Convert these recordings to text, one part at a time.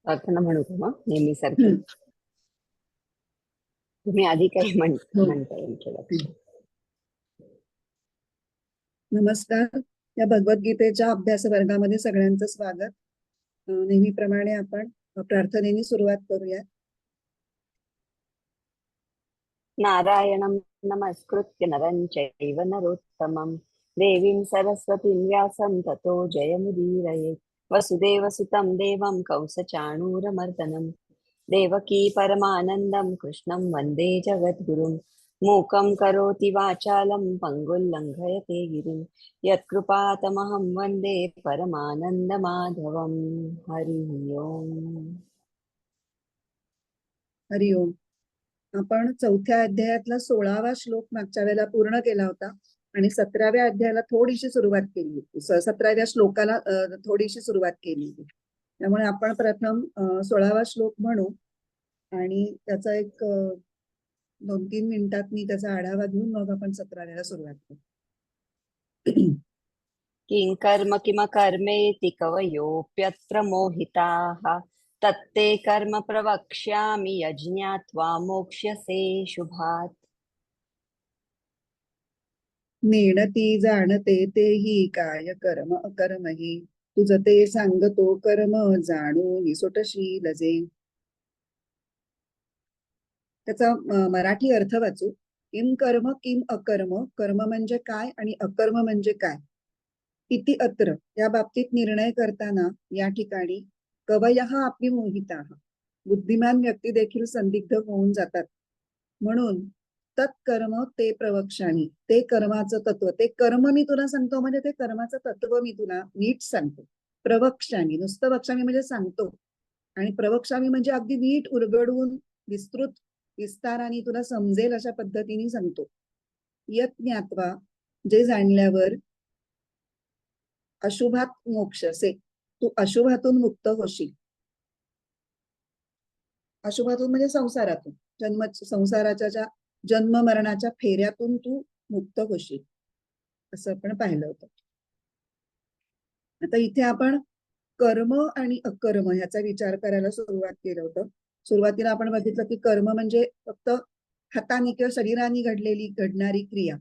प्रार्थना म्हणू का मग नेहमीसारखी? हम्म. तुम्ही आधी काही हो. म्हणता यांच्या लक्षात. नमस्कार. या भगवद्गीतेच्या अभ्यास वर्गामध्ये सगळ्यांचं स्वागत. नेहमीप्रमाणे आपण प्रार्थनेने सुरुवात करूया. नारायणं नमस्कृत्य नरं चैव नरोत्तमं देवीं सरस्वतीं व्यासं ततो जयमुदीरयेत्. वसुदेवसुतं देवं कंसचाणूरमर्दनं देवकी परमानन्दं कृष्णं वन्दे जगद्गुरुं। मूकं करोति वाचालं पङ्गुं लङ्घयते गिरिं यत्कृपातमहं वन्दे परमानन्दमाधवं। हरि ओम्. हरिओम. आपण 4थ्या अध्यायातला 16वा श्लोक मागच्या वेळेला पूर्ण केला होता आणि 17व्या अध्यायाला थोडीशी सुरुवात केली होती. 17व्या श्लोकाला थोडीशी सुरुवात केली होती. त्यामुळे आपण प्रथम 16वा श्लोक म्हणू आणि त्याचा एक 2-3 मिनिटात मी त्याचा आढावा घेऊन मग आपण 17व्याला सुरुवात करू. किं कर्म किमकर्मेति कवयोऽप्यत्र मोहिताः तत्ते कर्म प्रवक्ष्यामि यज्ञात्वा मोक्ष्यसे शुभात्. नेणती जाणते तेही काय कर्म अकर्मही तुझ ते सांगतो कर्म जाणून सुटशील जे. त्याचा मराठी अर्थ वाचू. किम कर्म किम अकर्म. कर्म म्हणजे काय आणि अकर्म म्हणजे काय. इति अत्र या बाबतीत निर्णय करताना या ठिकाणी कवयः अपि मोहिताः बुद्धिमान व्यक्ती देखील संदिग्ध होऊन जातात. म्हणून तत्कर्म ते प्रवक्ष्यामि. ते कर्माचं तत्व, ते कर्म मी तुला सांगतो म्हणजे ते कर्माचं तत्व मी तुला नीट सांगतो. प्रवक्ष्यामि, नुसतं वक्ष्यामि म्हणजे सांगतो आणि प्रवक्ष्यामि म्हणजे अगदी नीट उलगडून विस्तृत विस्ताराने तुला समजेल अशा पद्धतीने सांगतो. यत् ज्ञात्वा जे जाणल्यावर अशुभात मोक्षसे तू अशुभातून मुक्त होशील. अशुभातून म्हणजे संसारातून, संसाराच्या जन्म मरणाच्या फेऱ्यातून तू मुक्त होशील असं आपण पाहिलं होतं. आता इथे आपण कर्म आणि अकर्म ह्याचा विचार करायला सुरुवात केलं होतं. सुरुवातीला आपण बघितलं की कर्म म्हणजे फक्त हाताने किंवा शरीराने घडणारी क्रिया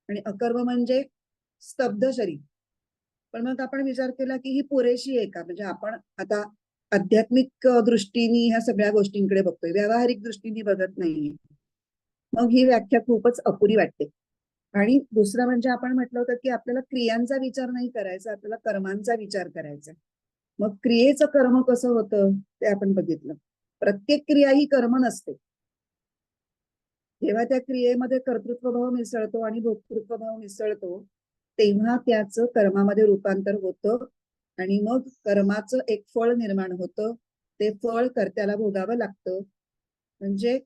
आणि अकर्म म्हणजे स्तब्ध शरीर. पण मग आपण विचार केला की ही पुरेशी आहे का. म्हणजे आपण आता आध्यात्मिक दृष्टीने ह्या सगळ्या गोष्टींकडे बघतोय, व्यावहारिक दृष्टीने बघत नाहीये. मग ही व्याख्या खूपच अपुरी वाटते. आणि दुसरं म्हणजे आपण म्हटलं होतं की आपल्याला क्रियांचा विचार नाही करायचा, आपल्याला कर्मांचा विचार करायचा. मग क्रियेचं कर्म कसं होतं ते आपण बघितलं. प्रत्येक क्रिया ही कर्म नसते. जेव्हा त्या क्रियेमध्ये कर्तृत्व भाव मिसळतो आणि भोक्तृत्व भाव मिसळतो तेव्हा त्याचं कर्मामध्ये रूपांतर होतं आणि मग कर्माचं एक फळ निर्माण होतं. ते फळ कर्त्याला भोगावं लागतं. म्हणजे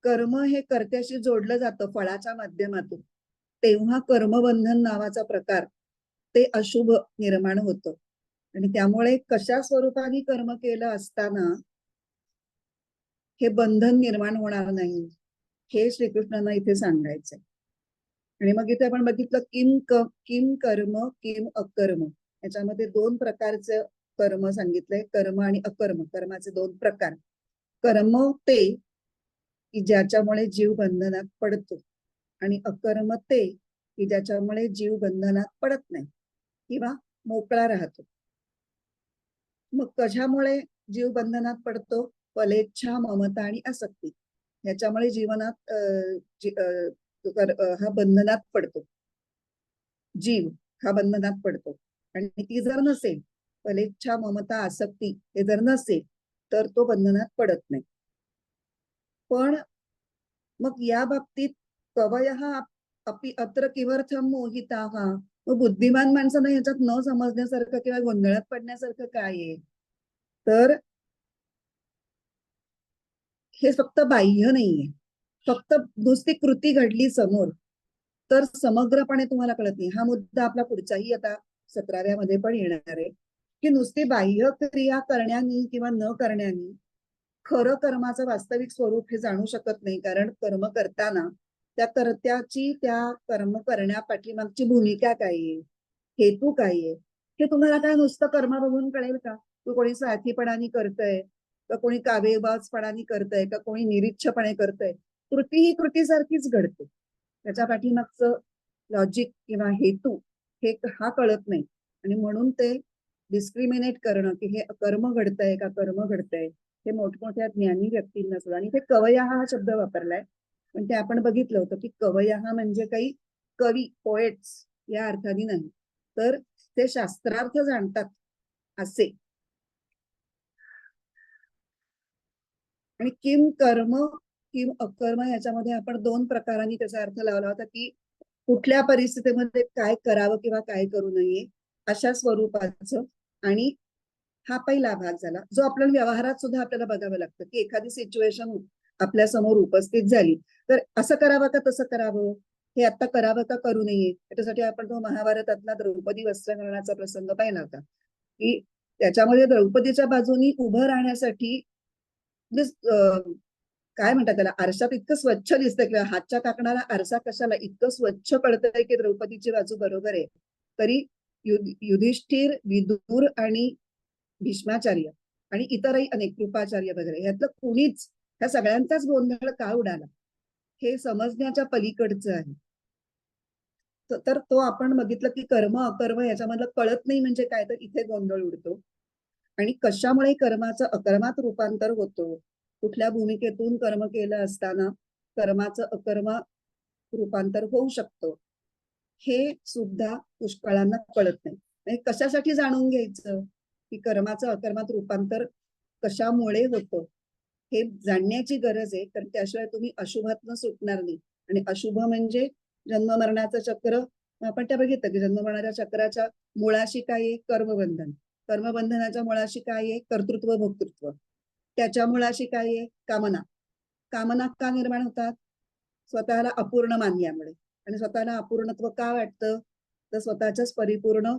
कर्म हे कर्त्याशी जोडलं जातं फळाच्या माध्यमातून. तेव्हा कर्मबंधन नावाचा प्रकार ते अशुभ निर्माण होतं आणि त्यामुळे कशा स्वरूपाने कर्म केलं असताना हे बंधन निर्माण होणार नाही हे श्रीकृष्णांना इथे सांगायचंय. आणि मग इथे आपण बघितलं किम कर्म किम अकर्म. याच्यामध्ये 2 प्रकारचे कर्म सांगितलंय, कर्म आणि अकर्म. कर्माचे 2 प्रकार. कर्म ते की ज्याच्यामुळे जीव बंधनात पडतो आणि अकर्म ते की ज्याच्यामुळे जीव बंधनात पडत नाही किंवा मोकळा राहतो. मग कशामुळे जीव बंधनात पडतो. फलेच्छा, ममता आणि आसक्ती ह्याच्यामुळे जीवनात हा बंधनात पडतो. जीव हा बंधनात पडतो आणि ती जर नसेल, फलेच्छा, ममता, आसक्ती हे जर नसेल तर तो बंधनात पडत नाही. पण मग या बाबतीत कवयः अपि अत्र किमर्थं मोहिताः. मग बुद्धिमान माणसांना ह्याच्यात न समजण्यासारखं किंवा गोंधळात पडण्यासारखं काय आहे. तर हे फक्त बाह्य नाहीये. फक्त नुसती कृती घडली समोर तर समग्रपणे तुम्हाला कळत नाही. हा मुद्दा आपला पुढचाही आता 17व्या मध्ये पण येणार आहे की नुसती बाह्य क्रिया करण्यानी किंवा न करण्यानी खरं कर्माचं वास्तविक स्वरूप हे जाणू शकत नाही. कारण कर्म करताना त्या कर्त्याची त्या कर्म करण्यापाठीमागची भूमिका काय आहे, हेतू काय आहे, हे तुम्हाला काय नुसतं कर्म बघून कळेल का. तू कोणी साथीपणाने करतय का कोणी कावेबाजपणाने करतय का कोणी निरीच्छपणे करतय, कृती ही कृतीसारखीच घडते. त्याच्या पाठीमागचं लॉजिक किंवा हेतू हा कळत नाही. आणि म्हणून ते डिस्क्रिमिनेट करणं की हे कर्म घडतंय का कर्म घडतंय हे मोठमोठ्या ज्ञानी व्यक्तींना सुद्धा. आणि ते कवयः हा शब्द वापरलाय, पण ते आपण बघितलं होतं की कवयः म्हणजे काही कवी पोएट्स या अर्थाने नाही, तर ते शास्त्रार्थ जाणतात असे. आणि किम कर्म किम अकर्म याच्यामध्ये आपण 2 प्रकारांनी त्याचा अर्थ लावला होता की कुठल्या परिस्थितीमध्ये काय करावं किंवा काय करू नये अशा स्वरूपाचं. आणि हा पहिला भाग झाला जो आपल्याला व्यवहारात सुद्धा आपल्याला बघावं लागतं की एखादी सिच्युएशन आपल्या समोर उपस्थित झाली तर असं करावं का तसं करावं, हे आता करावं का करू नये. त्याच्यासाठी आपण तो महाभारतातला द्रौपदी वस्त्रहरणाचा प्रसंग पाहिला होता की त्याच्यामध्ये द्रौपदीच्या बाजूनी उभं राहण्यासाठी काय म्हणतात त्याला, आरशात इतकं स्वच्छ दिसतंय किंवा हातच्या टाकणारा आरसा कशाला इतकं स्वच्छ कळतंय की द्रौपदीची बाजू बरोबर आहे, तरी युधिष्ठिर, विदुर आणि भीष्माचार्य आणि इतरही अनेक कृपाचार्य वगैरे यातलं कुणीच, ह्या सगळ्यांचाच गोंधळ का उडाला हे समजण्याच्या पलीकडचं आहे. तर तो आपण बघितलं की कर्म अकर्म याच्यामधलं कळत नाही म्हणजे काय, तर इथे गोंधळ उडतो. आणि कशामुळे कर्माचं अकर्मात रूपांतर होतो, कुठल्या भूमिकेतून कर्म केलं असताना कर्माचं अकर्मात रूपांतर होऊ शकतो, हे सुद्धा पुष्कळांना कळत नाही. म्हणजे कशासाठी जाणून घ्यायचं की कर्माचं अकर्मात रूपांतर कशामुळे होतं हे जाणण्याची गरज आहे, तर त्याशिवाय तुम्ही अशुभातनं सुटणार नाही. आणि अशुभ म्हणजे जन्म मरणाचं चक्र. आपण त्या बघितलं की जन्म मरणाच्या चक्राच्या मुळाशी काय आहे, कर्मबंधन. कर्मबंधनाच्या मुळाशी काय आहे, कर्तृत्व भोक्तृत्व. त्याच्या मुळाशी काय आहे, कामना. कामना का निर्माण होतात, स्वतःला अपूर्ण मानल्यामुळे. आणि स्वतःला अपूर्णत्व का वाटतं, तर स्वतःच्याच परिपूर्ण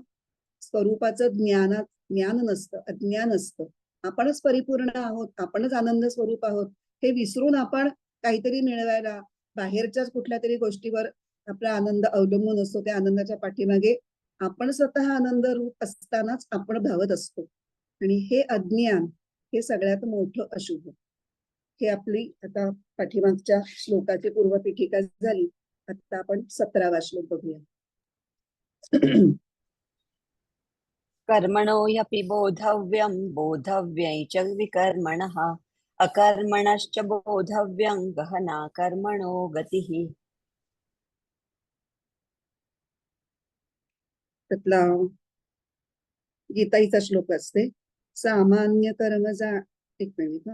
स्वरूपाचं ज्ञान नसतं, अज्ञान असतं. आपणच परिपूर्ण आहोत, आपणच आनंद स्वरूप आहोत हे विसरून आपण काहीतरी मिळवायला बाहेरच्याच कुठल्या तरी गोष्टीवर आपला आनंद अवलंबून असतो. त्या आनंदाच्या पाठीमागे आपण स्वतः आनंद रूप असतानाच आपण धावत असतो. आणि हे अज्ञान हे सगळ्यात मोठं अशुभ. हे आपली आता पाठीमागच्या श्लोकाची पूर्वपीठिका झाली. आता आपण 17वा श्लोक बघूया. कर्मणो ह्यपि बोधव्यं बोधव्यै च विकर्मणः अकर्मणश्च बोधव्यं गहना कर्मणो गतिः. त्यातला गीताईचा श्लोक असते, सामान्य कर्म एक मिनिट,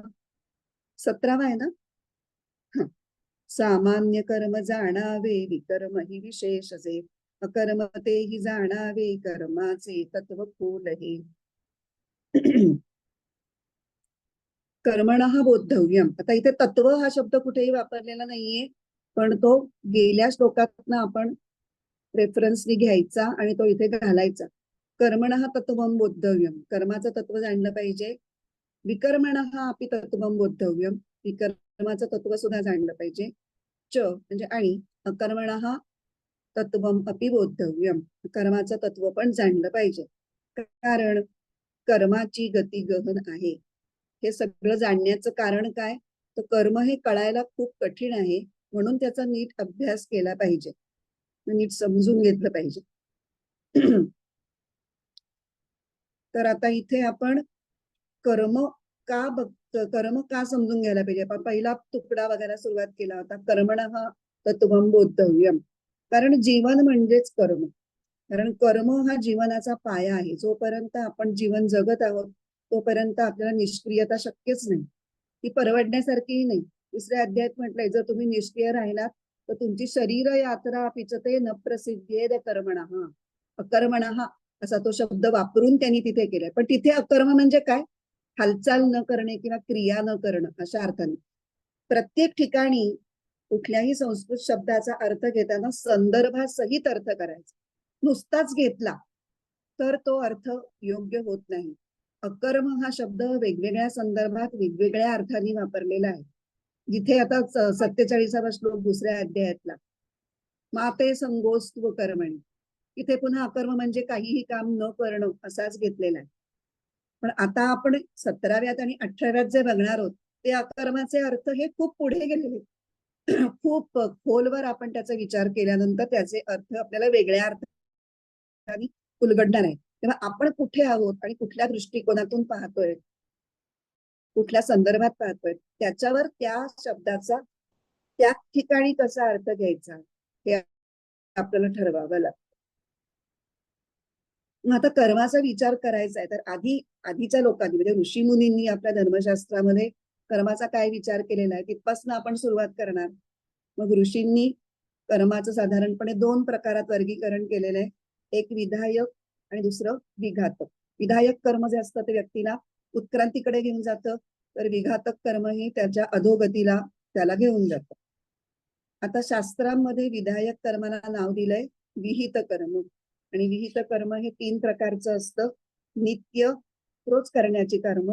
17वा आहे ना. हा, सामान्य कर्म जाणावे विकर्म ही विशेषजे अकर्म तेही जाणावे कर्माचे तत्व खोल हे. कर्मणः बोद्धव्यम. आता इथे तत्व हा शब्द कुठेही वापरलेला नाहीये, पण तो गेल्या श्लोकातनं आपण रेफरन्सनी घ्यायचा आणि तो इथे घालायचा. कर्मणः तत्वम बोद्धव्यम, कर्माचं तत्व जाणलं पाहिजे. विकर्मणः अपि तत्वम बोद्धव्यम, विकर्माचं तत्व सुद्धा जाणलं पाहिजे. च म्हणजे आणि अकर्मणः तत्वम अपि बोद्धव्यम, कर्माचं तत्व पण जाणलं पाहिजे. कारण कर्माची गती गहन आहे. हे सगळं जाणण्याचं कारण काय, तर कर्म हे कळायला खूप कठीण आहे, म्हणून त्याचा नीट अभ्यास केला पाहिजे, नीट समजून घेतलं पाहिजे. तर आता इथे आपण कर्म का बघतो, कर्म का समजून घ्यायला पाहिजे. आपण पहिला तुकडा वगैरे सुरुवात केला होता, कर्मणः तत्वम बोद्धव्यम. कारण जीवन म्हणजेच कर्म. कारण कर्म हा जीवनाचा पाया आहे. जोपर्यंत आपण जीवन जगत आहोत तोपर्यंत आपल्याला निष्क्रियता शक्यच नाही, ती परवडण्यासारखीही नाही. दुसऱ्या अध्यायात म्हटलंय, जर तुम्ही निष्क्रिय राहिलात तर तुमची शरीर यात्रा पिचते न प्रसिद्धेद कर्मणः. अकर्मणः असा तो शब्द वापरून त्यांनी तिथे केलाय. पण तिथे अकर्म म्हणजे काय, हालचाल न करणे किंवा क्रिया न करणं अशा अर्थाने. प्रत्येक ठिकाणी कुठल्याही संस्कृत शब्दाचा अर्थ घेताना संदर्भासहित अर्थ करायचा. नुसताच घेतला तर तो अर्थ योग्य होत नाही. अकर्म हा शब्द वेगवेगळ्या संदर्भात वेगवेगळ्या अर्थाने वापरलेला आहे. जिथे आता 47वा श्लोक दुसऱ्या अध्यायातला, माते संगोस्त्व कर्मणी, इथे पुन्हा अकर्म म्हणजे काहीही काम न करणं असाच घेतलेला आहे. पण आता आपण 17व्यात आणि 18व्यात जे बघणार आहोत ते अकर्माचे अर्थ हे खूप पुढे गेलेले खूप खोलवर आपण त्याचा विचार केल्यानंतर त्याचे अर्थ आपल्याला वेगळ्या अर्थाने उलगडणार आहे. तेव्हा आपण कुठे आहोत आणि कुठल्या दृष्टिकोनातून पाहतोय, कुठल्या संदर्भात पाहतोय, त्याच्यावर त्या शब्दाचा त्या ठिकाणी कसा अर्थ घ्यायचा हे आपल्याला ठरवावं लागतं. मग आता कर्माचा विचार करायचा आहे तर आधीच्या लोकांनी म्हणजे ऋषी मुनींनी आपल्या धर्मशास्त्रामध्ये कर्माचा काय विचार केलेला आहे तिथपासून आपण सुरुवात करणार. मग ऋषींनी कर्माचं साधारणपणे 2 प्रकारात वर्गीकरण केलेलं आहे. एक विधायक आणि दुसरं विघातक. विधायक कर्म जे असतं ते व्यक्तीला उत्क्रांतीकडे घेऊन जातं, तर विघातक कर्म हे त्याच्या अधोगतीला त्याला घेऊन जातं. आता शास्त्रांमध्ये विधायक कर्माला नाव दिलंय विहित कर्म. आणि विहित कर्म हे 3 प्रकारचं असतं. नित्य रोज करण्याची कर्म,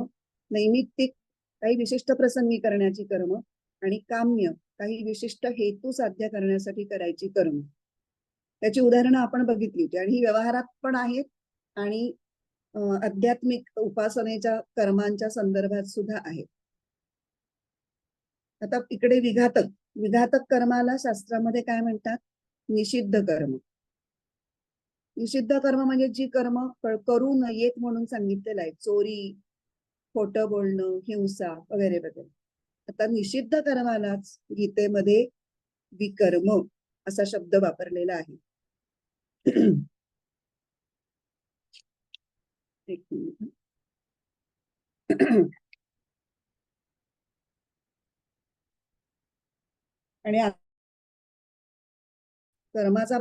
नैमित्तिक काही विशिष्ट प्रसंगी करण्याची कर्म आणि काम्य काही विशिष्ट हेतू साध्य करण्यासाठी करायची कर्म. त्याची उदाहरणं आपण बघितली होती आणि ही व्यवहारात पण आहेत आणि आध्यात्मिक उपासनेच्या कर्मांच्या संदर्भात सुद्धा आहेत. आता इकडे विघातक कर्माला शास्त्रामध्ये काय म्हणतात? निषिद्ध कर्म. निषिद्ध कर्म म्हणजे जी कर्म करू नयेत म्हणून सांगितलेलं आहे. चोरी, खोटं बोलणं, हिंसा वगैरे वगैरे. आता निषिद्ध कर्मालाच गीतेमध्ये विकर्म असा शब्द वापरलेला आहे. एक मिनिट. आणि कर्माचा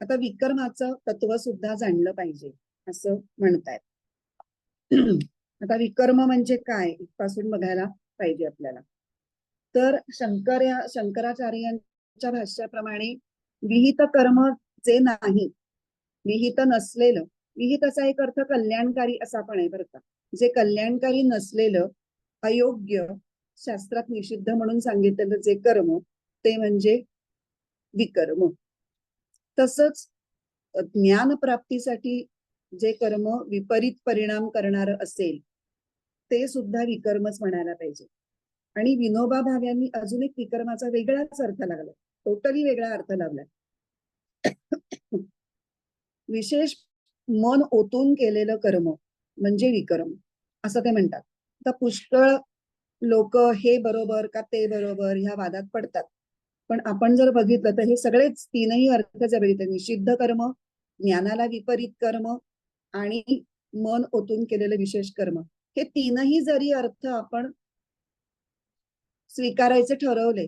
आता विकर्माचं तत्व सुद्धा जाणलं पाहिजे असं म्हणतायत. आता विकर्म म्हणजे काय पासून बघायला पाहिजे आपल्याला. तर शंकराचार्यांच्या भाष्याप्रमाणे विहित कर्म जे नाही, विहित नसलेलं, विहितचा एक अर्थ कल्याणकारी असा पण आहे बरं का. जे कल्याणकारी नसलेलं अयोग्य शास्त्रात निषिद्ध म्हणून सांगितलेलं जे कर्म ते म्हणजे विकर्म. तसंच ज्ञान प्राप्तीसाठी जे कर्म विपरीत परिणाम करणार असेल ते सुद्धा विकर्मच म्हणायला पाहिजे. आणि विनोबा भाव्यांनी अजून एक विकर्माचा वेगळाच अर्थ लागला, टोटली वेगळा अर्थ लावलाय. विशेष मन ओतून केलेलं कर्म म्हणजे विकर्म असं ते म्हणतात. आता पुष्कळ लोक हे बरोबर का ते बरोबर ह्या वादात पडतात. पण आपण जर बघितलं तर हे सगळेच 3ही अर्थ जवळीत आहे. निषिद्ध कर्म, ज्ञानाला विपरीत कर्म आणि मन ओतून केलेलं विशेष कर्म. हे 3ही जरी अर्थ आपण स्वीकारायचे ठरवले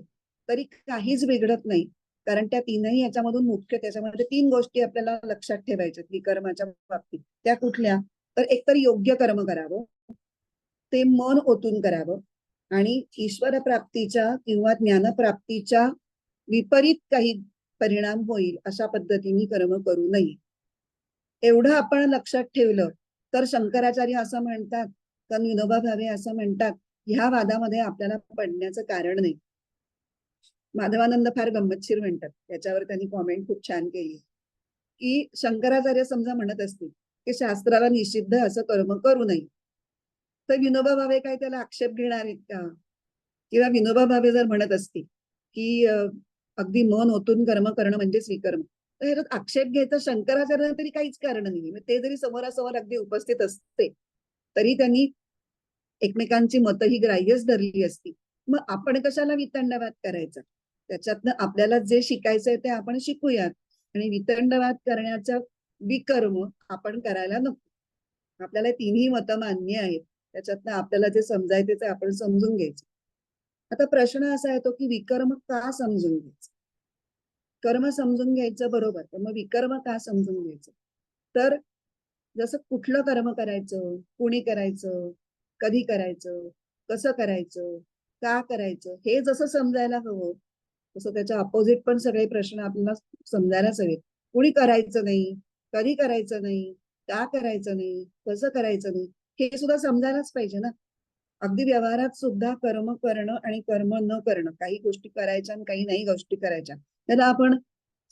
तरी काहीच बिघडत नाही. कारण त्या 3ही याच्यामधून मुख्य त्याच्यामध्ये 3 गोष्टी आपल्याला लक्षात ठेवायच्यात विकर्माच्या बाबतीत. त्या कुठल्या? तर एकतर योग्य कर्म करावं, ते मन ओतून करावं आणि ईश्वर प्राप्तीच्या किंवा ज्ञानप्राप्तीच्या विपरीत काही परिणाम होईल अशा पद्धतीने कर्म करू नये. एवढं आपण लक्षात ठेवलं तर शंकराचार्य असं म्हणतात, तर विनोबा भावे असं म्हणतात, ह्या वादामध्ये आपल्याला पडण्याचं कारण नाही. माधवानंद फार गंमतशीर म्हणतात, त्याच्यावर त्यांनी कॉमेंट खूप छान केली की शंकराचार्य समजा म्हणत असतील की शास्त्राला निषिद्ध असं कर्म करू नये, तर विनोबा भावे काय त्याला आक्षेप घेणार आहेत का? किंवा विनोबा भावे जर म्हणत असतील की अगदी मन ओतून कर्म करणं म्हणजे विकर्म, तर ह्याच्यात आक्षेप घ्यायचं शंकराचार्यांना तरी काहीच कारण नाही. ते जरी समोरासमोर अगदी उपस्थित असते तरी त्यांनी एकमेकांची मतं ही ग्राह्यच धरली असती. मग आपण कशाला वितंडवाद करायचा? त्याच्यातनं आपल्याला जे शिकायचंय ते आपण शिकूयात आणि वितंडवाद करण्याचा विकर्म आपण करायला नको. आपल्याला 3ही मतं मान्य आहेत, त्याच्यातनं आपल्याला जे समजायचे ते आपण समजून घ्यायचं. आता प्रश्न असा येतो की विकर्म का समजून घ्यायचं? कर्म समजून घ्यायचं बरोबर, तर मग विकर्म का समजून घ्यायचं? तर जसं कुठलं कर्म करायचं, कुणी करायचं, कधी करायचं, कसं करायचं, का करायचं, हे जसं समजायला हवं तसं त्याच्या अपोजिट पण सगळे प्रश्न आपल्याला समजायलाच हवेत. कुणी करायचं नाही, कधी करायचं नाही, का करायचं नाही, कसं करायचं नाही, हे सुद्धा समजायलाच पाहिजे ना. अगदी व्यवहारात सुद्धा कर्म करणं आणि कर्म न करणं, काही गोष्टी करायच्या आणि काही नाही गोष्टी करायच्या, त्याला आपण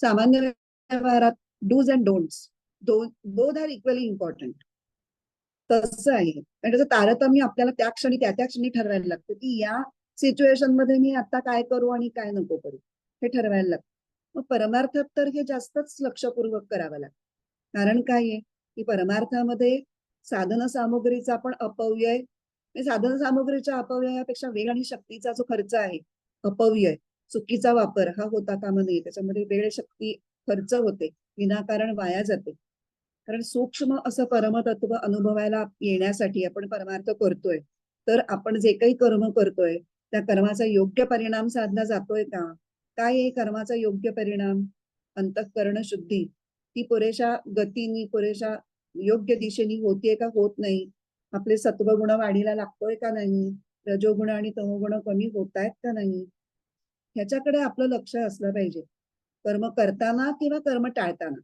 सामान्य व्यवहारात dos and don'ts, both are equally important. तसं आहे. आणि त्याचं तारतम्य आपल्याला त्या क्षणी त्या क्षणी ठरवायला लागतं की या सिच्युएशन मध्ये मी आता काय करू आणि काय नको करू, हे ठरवायला लागतं. मग परमार्थात तर हे जास्तच लक्षपूर्वक करावं लागतं. कारण काय आहे की परमार्थामध्ये साधन सामुग्रीचा पण अपव्यय, साधन सामुग्रीच्या अपव्ययापेक्षा वेळ आणि शक्तीचा जो खर्च आहे, अपव्यय, चुकीचा वापर हा होता कामा नये. त्याच्यामध्ये वेळ शक्ती खर्च होते, विनाकारण वाया जाते. कारण सूक्ष्म असं परमतत्व अनुभवायला येण्यासाठी आपण परमार्थ करतोय, तर आपण जे काही कर्म करतोय त्या कर्माचा योग्य परिणाम साधला जातोय का? काय आहे कर्माचा योग्य परिणाम? अंतःकरण शुद्धी ती पुरेशा गतीने, पुरेशा योग्य दिशेने होतीये का, होत नाही? आपले सत्वगुण वाढीला लागतोय का नाही? रजोगुण आणि तमोगुण कमी होत आहेत का नाही? ह्याच्याकडे आपलं लक्ष असलं पाहिजे. कर्म करताना किंवा कर्म टाळताना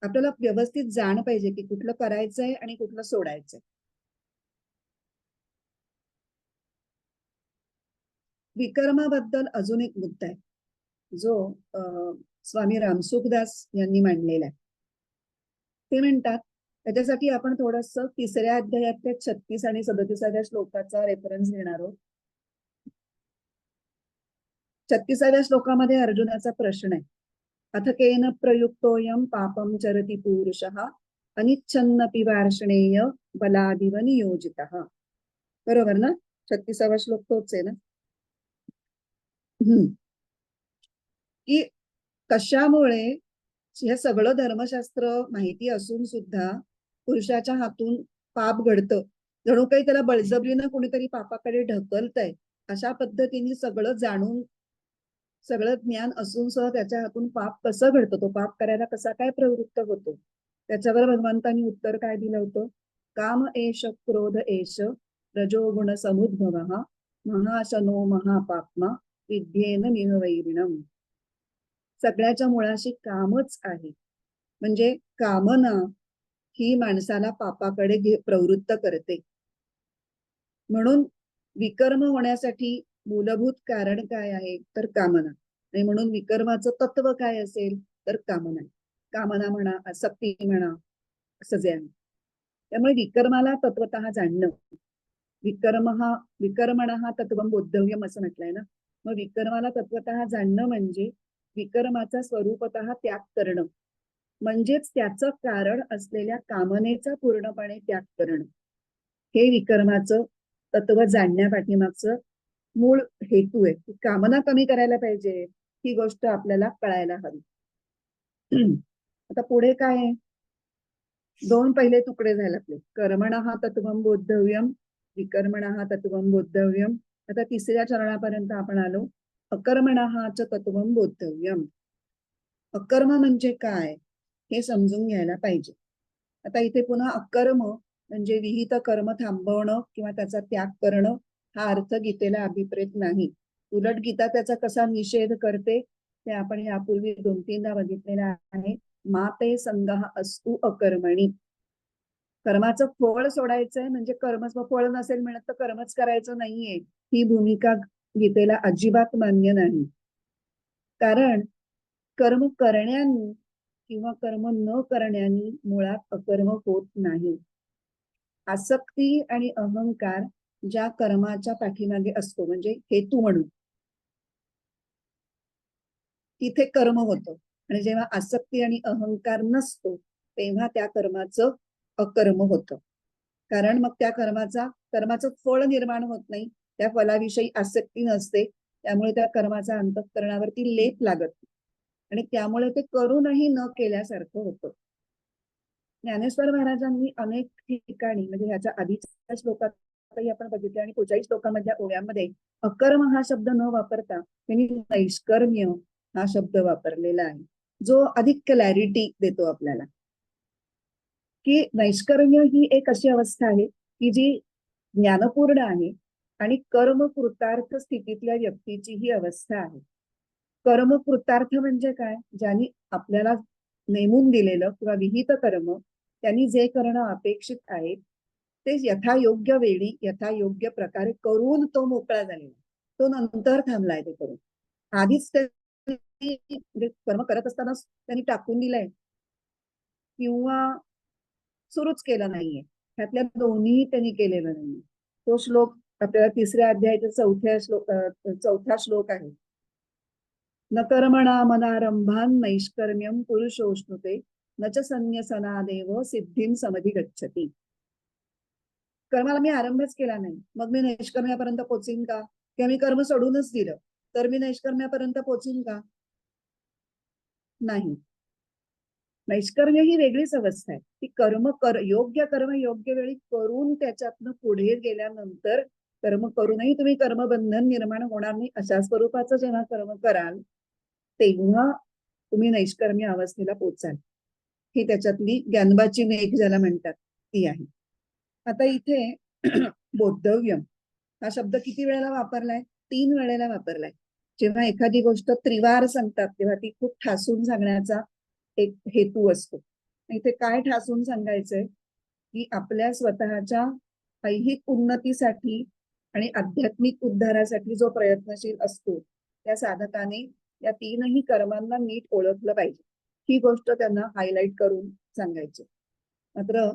आपल्याला व्यवस्थित जाण पाहिजे की कुठलं करायचंय आणि कुठलं सोडायचंय. विकर्माबद्दल अजून एक मुद्दा आहे जो स्वामी रामसुखदास यांनी मांडलेला आहे. ते म्हणतात, त्याच्यासाठी आपण थोडस 3ऱ्या अध्यायात 36 आणि 37व्या श्लोकाचा रेफरन्स घेणार आहोत. 36व्या श्लोकामध्ये अर्जुनाचा प्रश्न आहे, अथ केन प्रयुक्तोयम पापम चरति पुरुषः अनिच्छन्नपि वार्ष्णेय बलादिव नियोजितः. बरोबर ना? 36वा श्लोक तोच आहे ना? की कशामुळे हे सगळं धर्मशास्त्र माहिती असून सुद्धा पुरुषाच्या हातून पाप घडतं, जणू काही त्याला बळजबरीनं कोणीतरी पापाकडे ढकलतंय, अशा पद्धतीने सगळं जाणून सगळं ज्ञान असून सुद्धा त्याच्या हातून पाप कसं घडतं, तो पाप करायला कसा काय प्रवृत्त होतो. त्याच्यावर भगवंतांनी उत्तर काय दिलं होतं? काम एष क्रोध एष रजोगुण समुद्भव महाशनो महापाप्मा विद्येन निहवैरिणम. सगळ्याच्या मुळाशी कामच आहे. म्हणजे कामना ही माणसाला पापाकडे प्रवृत्त करते. म्हणून विकर्म होण्यासाठी मूलभूत कारण काय आहे तर कामना. आणि म्हणून विकर्माचं तत्व काय असेल तर कामना. कामना म्हणा, आसक्ती म्हणा, असं जे आहे. त्यामुळे विकर्माला तत्वतः जाणणं, विकर्मण हा तत्वम बोद्धव्यम असं म्हटलंय ना. मग विकर्माला तत्वतः जाणणं म्हणजे विकर्माचा स्वरूपतः त्याग करणं, म्हणजेच त्याचं कारण असलेल्या कामनेचा पूर्णपणे त्याग करणं. हे विकर्माचं तत्व जाणण्यापाठीमागचं मूळ हेतू आहे. कामना कमी करायला पाहिजे, ही गोष्ट आपल्याला कळायला हवी. आता पुढे काय आहे? 2 पहिले तुकडे झाले आपले. कर्मणः तत्वं बोद्धव्यम, विकर्मणः तत्वं बोद्धव्यम. आता 3ऱ्या चरणापर्यंत आपण आलो. अकर्मणः च तत्वं बोद्धव्यम. अकर्म म्हणजे काय हे समजून घ्यायला पाहिजे. आता इथे पुन्हा अकर्म म्हणजे विहित कर्म थांबवणं किंवा त्याचा त्याग करणं हा अर्थ गीतेला अभिप्रेत नाही. उलट गीता त्याचा कसा निषेध करते ते आपण यापूर्वी 2-3दा बघितलेला आहे. माते संगः अस्तु अकर्मणी. कर्माचं फळ सोडायचंय म्हणजे कर्मच, फळ नसेल मिळत तर कर्मच करायचं नाहीये, ही भूमिका गीतेला अजिबात मान्य नाही. कारण कर्म करण्यानी किंवा कर्म न करण्यानी मुळात अकर्म होत नाही. आसक्ती आणि अहंकार ज्या कर्माच्या पाठीमागे असतो म्हणजे हेतू म्हणून, तिथे कर्म होतं. आणि जेव्हा आसक्ती आणि अहंकार नसतो तेव्हा त्या कर्माचं अकर्म होतं. कारण मग त्या कर्माचं फळ निर्माण होत नाही, त्या फलाविषयी आसक्ती नसते, त्यामुळे त्या कर्माचा अंतःकरणावरती लेप लागत आणि त्यामुळे ते करूनही न केल्यासारखं होतं. ज्ञानेश्वर महाराजांनी अनेक ठिकाणी म्हणजे ह्याच्या आधीच्या श्लोकातही आपण बघितले आणि पुढच्याही श्लोकामधल्या ओव्यांमध्ये अकर्म हा शब्द न वापरता त्यांनी नैष्कर्म्य हा शब्द वापरलेला आहे, जो अधिक क्लॅरिटी देतो आपल्याला की नैष्कर्म्य ही एक अशी अवस्था आहे की जी ज्ञानपूर्ण आहे आणि कर्मकृतार्थ स्थितीतल्या व्यक्तीची ही अवस्था आहे. कर्मकृतार्थ म्हणजे काय? ज्यांनी आपल्याला नेमून दिलेलं किंवा विहित कर्म त्यांनी जे करणं अपेक्षित आहे ते यथायोग्य वेळी यथायोग्य प्रकारे करून तो मोकळा झालेला, तो नंतर थांबलाय ते करून. आधीच कर्म करत असताना त्यांनी टाकून दिलंय किंवा सुरूच केलं नाहीये. ह्यातल्या दोन्ही त्यांनी केलेलं नाहीये. तो श्लोक आपल्याला 3ऱ्या अध्यायाच्या 4थ्या श्लोक आहे. न कर्मणा मनारंभान नैष्कर्म्यम पुरुषोष्णुते न च संन्यसनादेव सिद्धीं समधिगच्छति. कर्माला मी आरंभच केला नाही, मग मी नैष्कर्म्यापर्यंत पोचीन का? किंवा मी कर्म सोडूनच दिलं तर मी नैष्कर्म्यापर्यंत पोचीन का? नाही. नैष्कर्म्य ही वेगळीच अवस्था आहे. ती योग्य कर्म योग्य वेळी करून त्याच्यातनं पुढे गेल्यानंतर कर्म करूनही तुम्ही कर्मबंधन निर्माण होणार नाही अशा स्वरूपाचं जेव्हा कर्म कराल तेव्हा तुम्ही नैष्कर्म्य अवस्थेला पोचाल. ही त्याच्यातली ज्ञानबाची मेघ ज्याला म्हणतात ती आहे. आता इथे बोद्धव्यम हा शब्द किती वेळेला वापरलाय? 3 वेळेला वापरलाय. जेव्हा एखादी गोष्ट त्रिवार सांगतात तेव्हा ती खूप ठासून सांगण्याचा एक हेतू असतो. इथे काय ठासून सांगायचंय की आपल्या स्वतःच्या ऐहिक उन्नतीसाठी आणि आध्यात्मिक उद्धारासाठी जो प्रयत्नशील असतो त्या साधकाने या 3ही कर्मांना नीट ओळखलं पाहिजे. ही गोष्ट त्यांना हायलाइट करून सांगायची. मात्र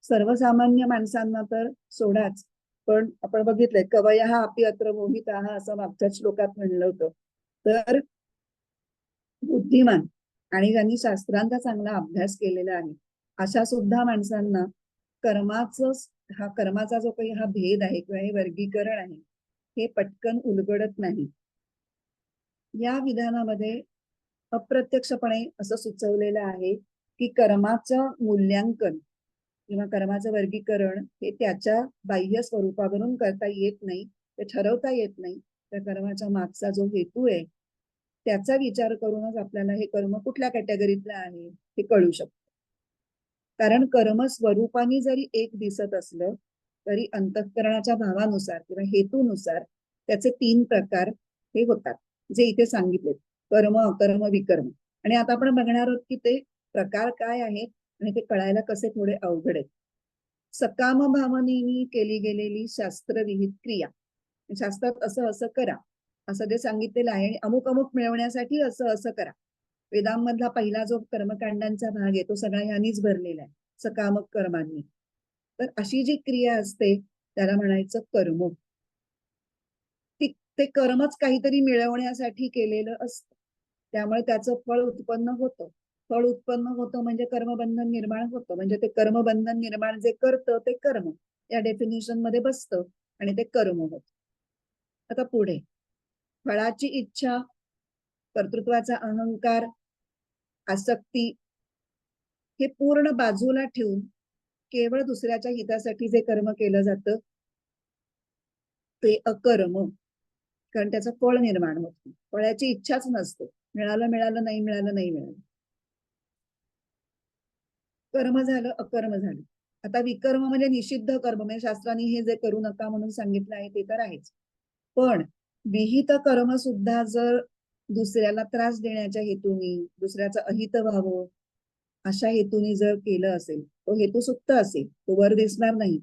सर्वसामान्य माणसांना तर सोडाच, पण आपण बघितलंय कवयः अपि अत्र मोहिताः असं मागच्या श्लोकात म्हणलं होतं. तर बुद्धिमान आणि ज्यांनी शास्त्रांचा चांगला अभ्यास केलेला आहे अशा सुद्धा माणसांना कर्माचा जो काही हा भेद आहे किंवा हे वर्गीकरण आहे हे पटकन उलगडत नाही. या विधानामध्ये अप्रत्यक्षपणे असं सुचवलेलं आहे की कर्माचं मूल्यांकन किंवा कर्माचं वर्गीकरण हे त्याच्या बाह्य स्वरूपावरून करता येत नाही, ते ठरवता येत नाही. त्या कर्माच्या मागचा जो हेतू आहे त्याचा विचार करूनच आपल्याला हे कर्म कुठल्या कॅटेगरीतलं आहे हे कळू शकतं. कारण कर्म स्वरूपाने जरी एक दिसत असलं तरी अंतःकरणाच्या भावानुसार किंवा हेतूनुसार त्याचे 3 प्रकार हे होतात जे इथे सांगितले: कर्म, अकर्म, विकर्म. आणि आता आपण बघणार आहोत की ते प्रकार काय आहेत आणि ते कळायला कसे थोडे अवघड आहेत. सकाम भावनेनी केली गेलेली शास्त्रविहित क्रिया, शास्त्रात असं असं करा असं जे सांगितलेलं आहे आणि अमुक अमुक मिळवण्यासाठी असं असं करा. वेदांमधला पहिला जो कर्मकांडांचा भाग आहे तो सगळा ह्यांनीच भरलेला आहे, सकामक कर्मांनी. तर अशी जी क्रिया असते त्याला म्हणायचं कर्म. ते कर्मच काहीतरी मिळवण्यासाठी केलेलं असतं, त्यामुळे त्याचं फळ उत्पन्न होतं. फळ उत्पन्न होतं म्हणजे कर्मबंधन निर्माण होतं, म्हणजे ते कर्मबंधन निर्माण जे करतं ते कर्म या डेफिनेशन मध्ये बसतं आणि ते कर्म होतं. आता पुढे फळाची इच्छा, कर्तृत्वाचा अहंकार, आसक्ती हे पूर्ण बाजूला ठेवून केवळ दुसऱ्याच्या हितासाठी जे कर्म केलं जातं ते अकर्म. कारण त्याचं फळ निर्माण होत नाही, फळाची इच्छाच नसते. मिळालं मिळालं, नाही मिळालं नाही मिळालं. कर्म झालं, अकर्म झालं. आता विकर्म म्हणजे निषिद्ध कर्म, म्हणजे शास्त्राने हे जे करू नका म्हणून सांगितलं आहे ते तर आहेच. पण विहित कर्म सुद्धा जर दुसऱ्याला त्रास देण्याच्या हेतूने, दुसऱ्याचं अहित व्हावं अशा हेतूने जर केलं असेल, तो हेतू सुप्त असेल, तो वर दिसणार नाही.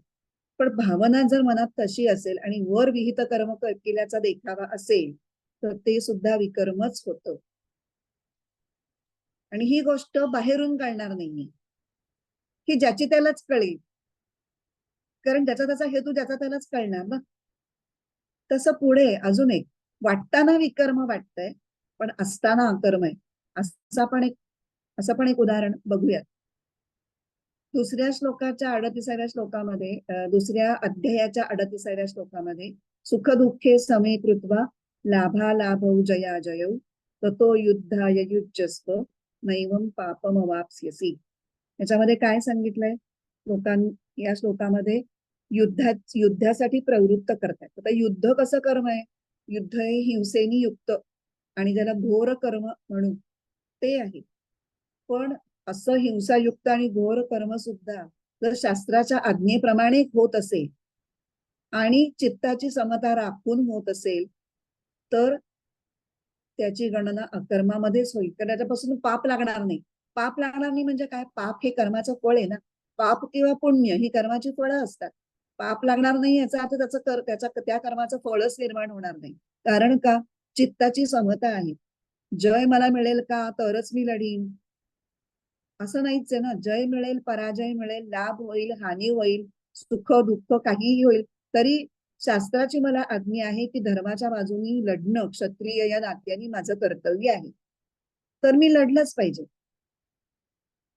पण भावना जर मनात तशी असेल आणि वर विहित कर्म केल्याचा देखावा असेल तर ते सुद्धा विकर्मच होतं. आणि ही गोष्ट बाहेरून कळणार नाहीये, ही ज्याची त्यालाच कळेल. कारण त्याचा त्याचा हेतू ज्याचा त्यालाच कळणार ना. तसं पुढे अजून एक वाटताना विकर्म वाटतंय पण असताना अकर्म आहे असं पण एक उदाहरण बघूयात. दुसऱ्या श्लोकाच्या 38व्या श्लोकामध्ये, दुसऱ्या अध्यायाच्या 38व्या श्लोकामध्ये सुख दुःखे समे कृत्वा लाभालाभौ जयाजयौ ततो युद्धाय युज्यस्व नैवं पापमवाप्स्यसि. याच्यामध्ये काय सांगितलंय? या श्लोकामध्ये युद्धासाठी प्रवृत्त करतायत. आता युद्ध कसं कर्म आहे? युद्ध हे हिंसेनी युक्त आणि ज्याला घोर कर्म म्हणू ते आहे. पण असं हिंसायुक्त आणि घोर कर्म सुद्धा जर शास्त्राच्या आज्ञेप्रमाणे होत असेल आणि चित्ताची समता राखून होत असेल तर त्याची गणना अकर्मामध्येच होईल. कारण त्याच्यापासून पाप लागणार नाही. पाप लागणार नाही म्हणजे काय? पाप हे कर्माचं फळ आहे ना. पाप किंवा पुण्य ही कर्माची फळं असतात. पाप लागणार नाही याचा अर्थ त्या कर्माचं फळच निर्माण होणार नाही. कारण का? चित्ताची समता आहे. जय मला मिळेल का तरच मी लढीन असं नाहीच आहे ना. जय मिळेल, पराजय मिळेल, लाभ होईल, हानी होईल, सुख दुःख काहीही होईल, तरी शास्त्राची मला आज्ञा आहे की धर्माच्या बाजूनी लढणं क्षत्रिय या नात्याने माझं कर्तव्य आहे. तर मी लढलंच पाहिजे.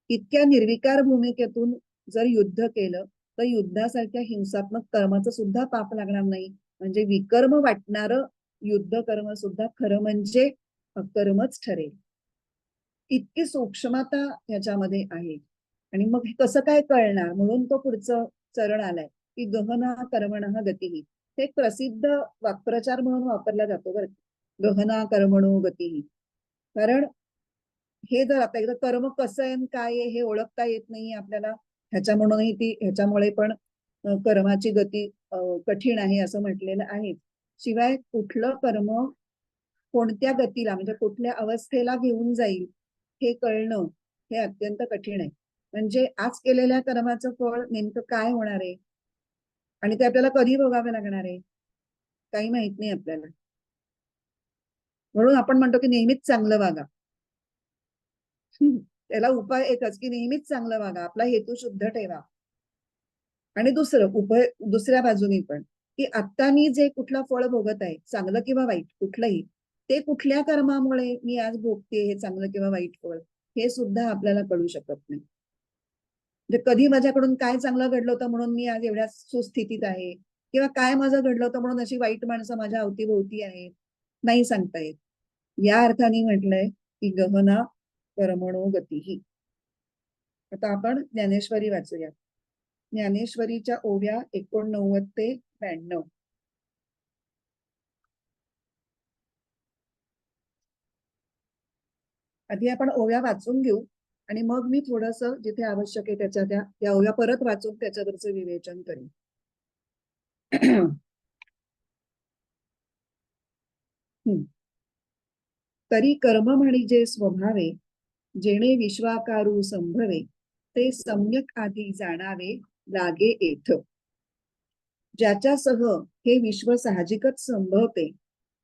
इतक्या निर्विकार भूमिकेतून जर युद्ध केलं तर युद्धासारख्या हिंसात्मक कर्माचं सुद्धा पाप लागणार नाही. म्हणजे विकर्म वाटणारं युद्ध कर्म सुद्धा खरं म्हणजे अकर्मच ठरेल. इतकी सूक्ष्मता ह्याच्यामध्ये आहे. आणि मग हे कसं काय कळणार, म्हणून तो पुढचं चरण आलाय की गहना कर्मणः गतिः. हे एक प्रसिद्ध वाक्प्रचार म्हणून वापरला जातो बरं. गहना कर्मणो गतिः. कारण हे जर आता एकदा कर्म कसं आहे काय आहे हे ओळखता येत नाही आपल्याला, ह्याच्यामुळे पण कर्माची गती कठीण आहे असं म्हटलेलं आहे. शिवाय कुठलं कर्म कोणत्या गतीला म्हणजे कुठल्या अवस्थेला घेऊन जाईल हे कळणं हे अत्यंत कठीण आहे. म्हणजे आज केलेल्या कर्माचं फळ नेमकं काय होणार आहे आणि ते आपल्याला कधी भोगावे लागणार आहे काही माहित नाही आपल्याला. म्हणून आपण म्हणतो की नेहमीच चांगलं वागा. त्याला उपाय एकच की नेहमीच चांगलं वागा, आपला हेतू शुद्ध ठेवा. आणि दुसऱ्या बाजूनी पण की आता मी जे कुठलं फळ भोगत आहे चांगलं किंवा वाईट कुठलंही, ते कुठल्या कर्मामुळे मी आज भोगते हे चांगलं किंवा वाईट फळ हे सुद्धा आपल्याला कळू शकत नाही. म्हणजे कधी माझ्याकडून काय चांगलं घडलं होतं म्हणून मी आज एवढ्या सुस्थितीत आहे, किंवा काय माझं घडलं होतं म्हणून अशी वाईट माणसं माझ्या अवतीभोवती आहेत, नाही सांगता येत. या अर्थाने म्हटलंय की गहना कर्मणो गतीही. आता आपण ज्ञानेश्वरी वाचूया. ज्ञानेश्वरीच्या ओव्या 89 ते 92. आधी आपण ओव्या वाचून घेऊ आणि मग मी थोडस जिथे आवश्यक आहे त्या ओव्या परत वाचून त्याच्यावरचं विवेचन करेन. तरी कर्म म्हणजे स्वभावे, जेणे विश्वाकारू संभवे, ते सम्यक आधी जाणावे लागे येथ. ज्याच्यासह हे विश्व साहजिकच संभवते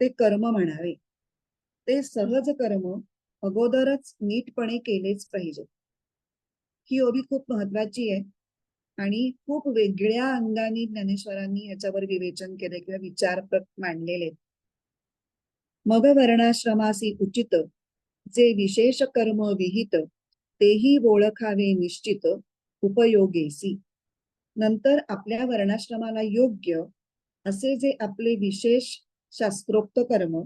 ते कर्म म्हणावे. ते सहज कर्म अगोदरच नीटपणे केलेच पाहिजे. ही ओवी खूप महत्वाची आहे आणि खूप वेगळ्या अंगाने ज्ञानेश्वरांनी याच्यावर विवेचन केले किंवा विचार मांडलेले. मग वर्णाश्रमासी उचित, जे विशेष कर्म विहित, तेही ओळखावे निश्चित उपयोगेसी. नंतर आपल्या वर्णाश्रमाला योग्य असे जे आपले विशेष शास्त्रोक्त कर्म,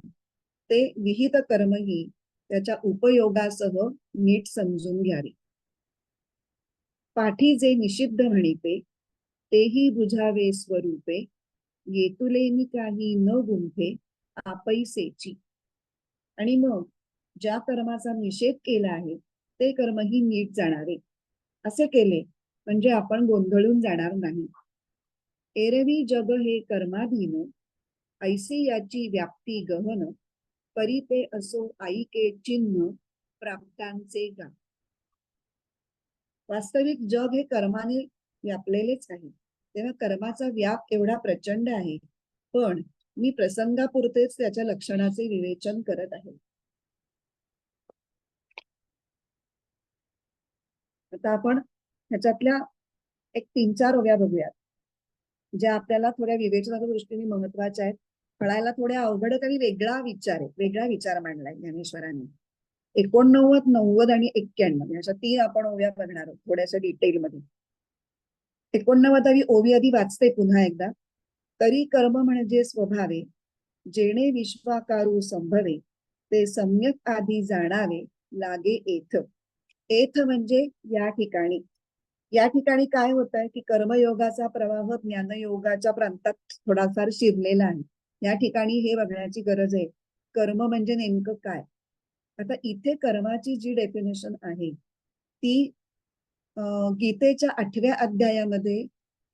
ते विहित कर्मही त्याच्या उपयोगासह नीट समजून घ्यावे. पाठी जे निषिद्ध म्हणिते, तेही बुझावे स्वरूपे, येतुलेनी काही न गुंफे आपैसेची. आणि मग ज्या कर्माचा निषेध केला आहे ते कर्मही नीट जाणावे. असे केले म्हणजे आपण गोंधळून जाणार नाही. एरवी जग हे कर्माधीन, ऐसी याची व्याप्ती गहन, परी ते असो आईके चिन्ह प्राप्तांचे गा. वास्तविक जग हे कर्माने व्यापलेलेच आहे, तेव्हा कर्माचा व्याप एवढा प्रचंड आहे, पण मी प्रसंगापुरतेच त्याच्या लक्षणाचे विवेचन करत आहे. आता आपण ह्याच्यातल्या एक 3-4 ओव्या बघूयात ज्या आपल्याला थोड्या विवेचनाच्या दृष्टीने महत्वाच्या आहेत. कळायला थोड्या अवघड काही वेगळा विचार मांडलाय ज्ञानेश्वरांनी. 89, 90 आणि 91 अशा 3 आपण ओव्या बघणार आहोत थोड्याशा डिटेलमध्ये. 89वी ओवी आधी वाचते पुन्हा एकदा. तरी कर्म म्हणजे स्वभावे, जेणे विश्वाकारू संभवे, ते सम्यक आधी जाणावे लागे येथ. येथ म्हणजे या ठिकाणी. या ठिकाणी काय होत आहे की कर्मयोगाचा प्रवाह ज्ञानयोगाच्या प्रांतात थोडाफार शिरलेला आहे. या ठिकाणी हे बघण्याची गरज आहे, कर्म म्हणजे नेमकं काय. आता इथे कर्माची जी डेफिनेशन आहे ती गीतेच्या 8व्या अध्यायामध्ये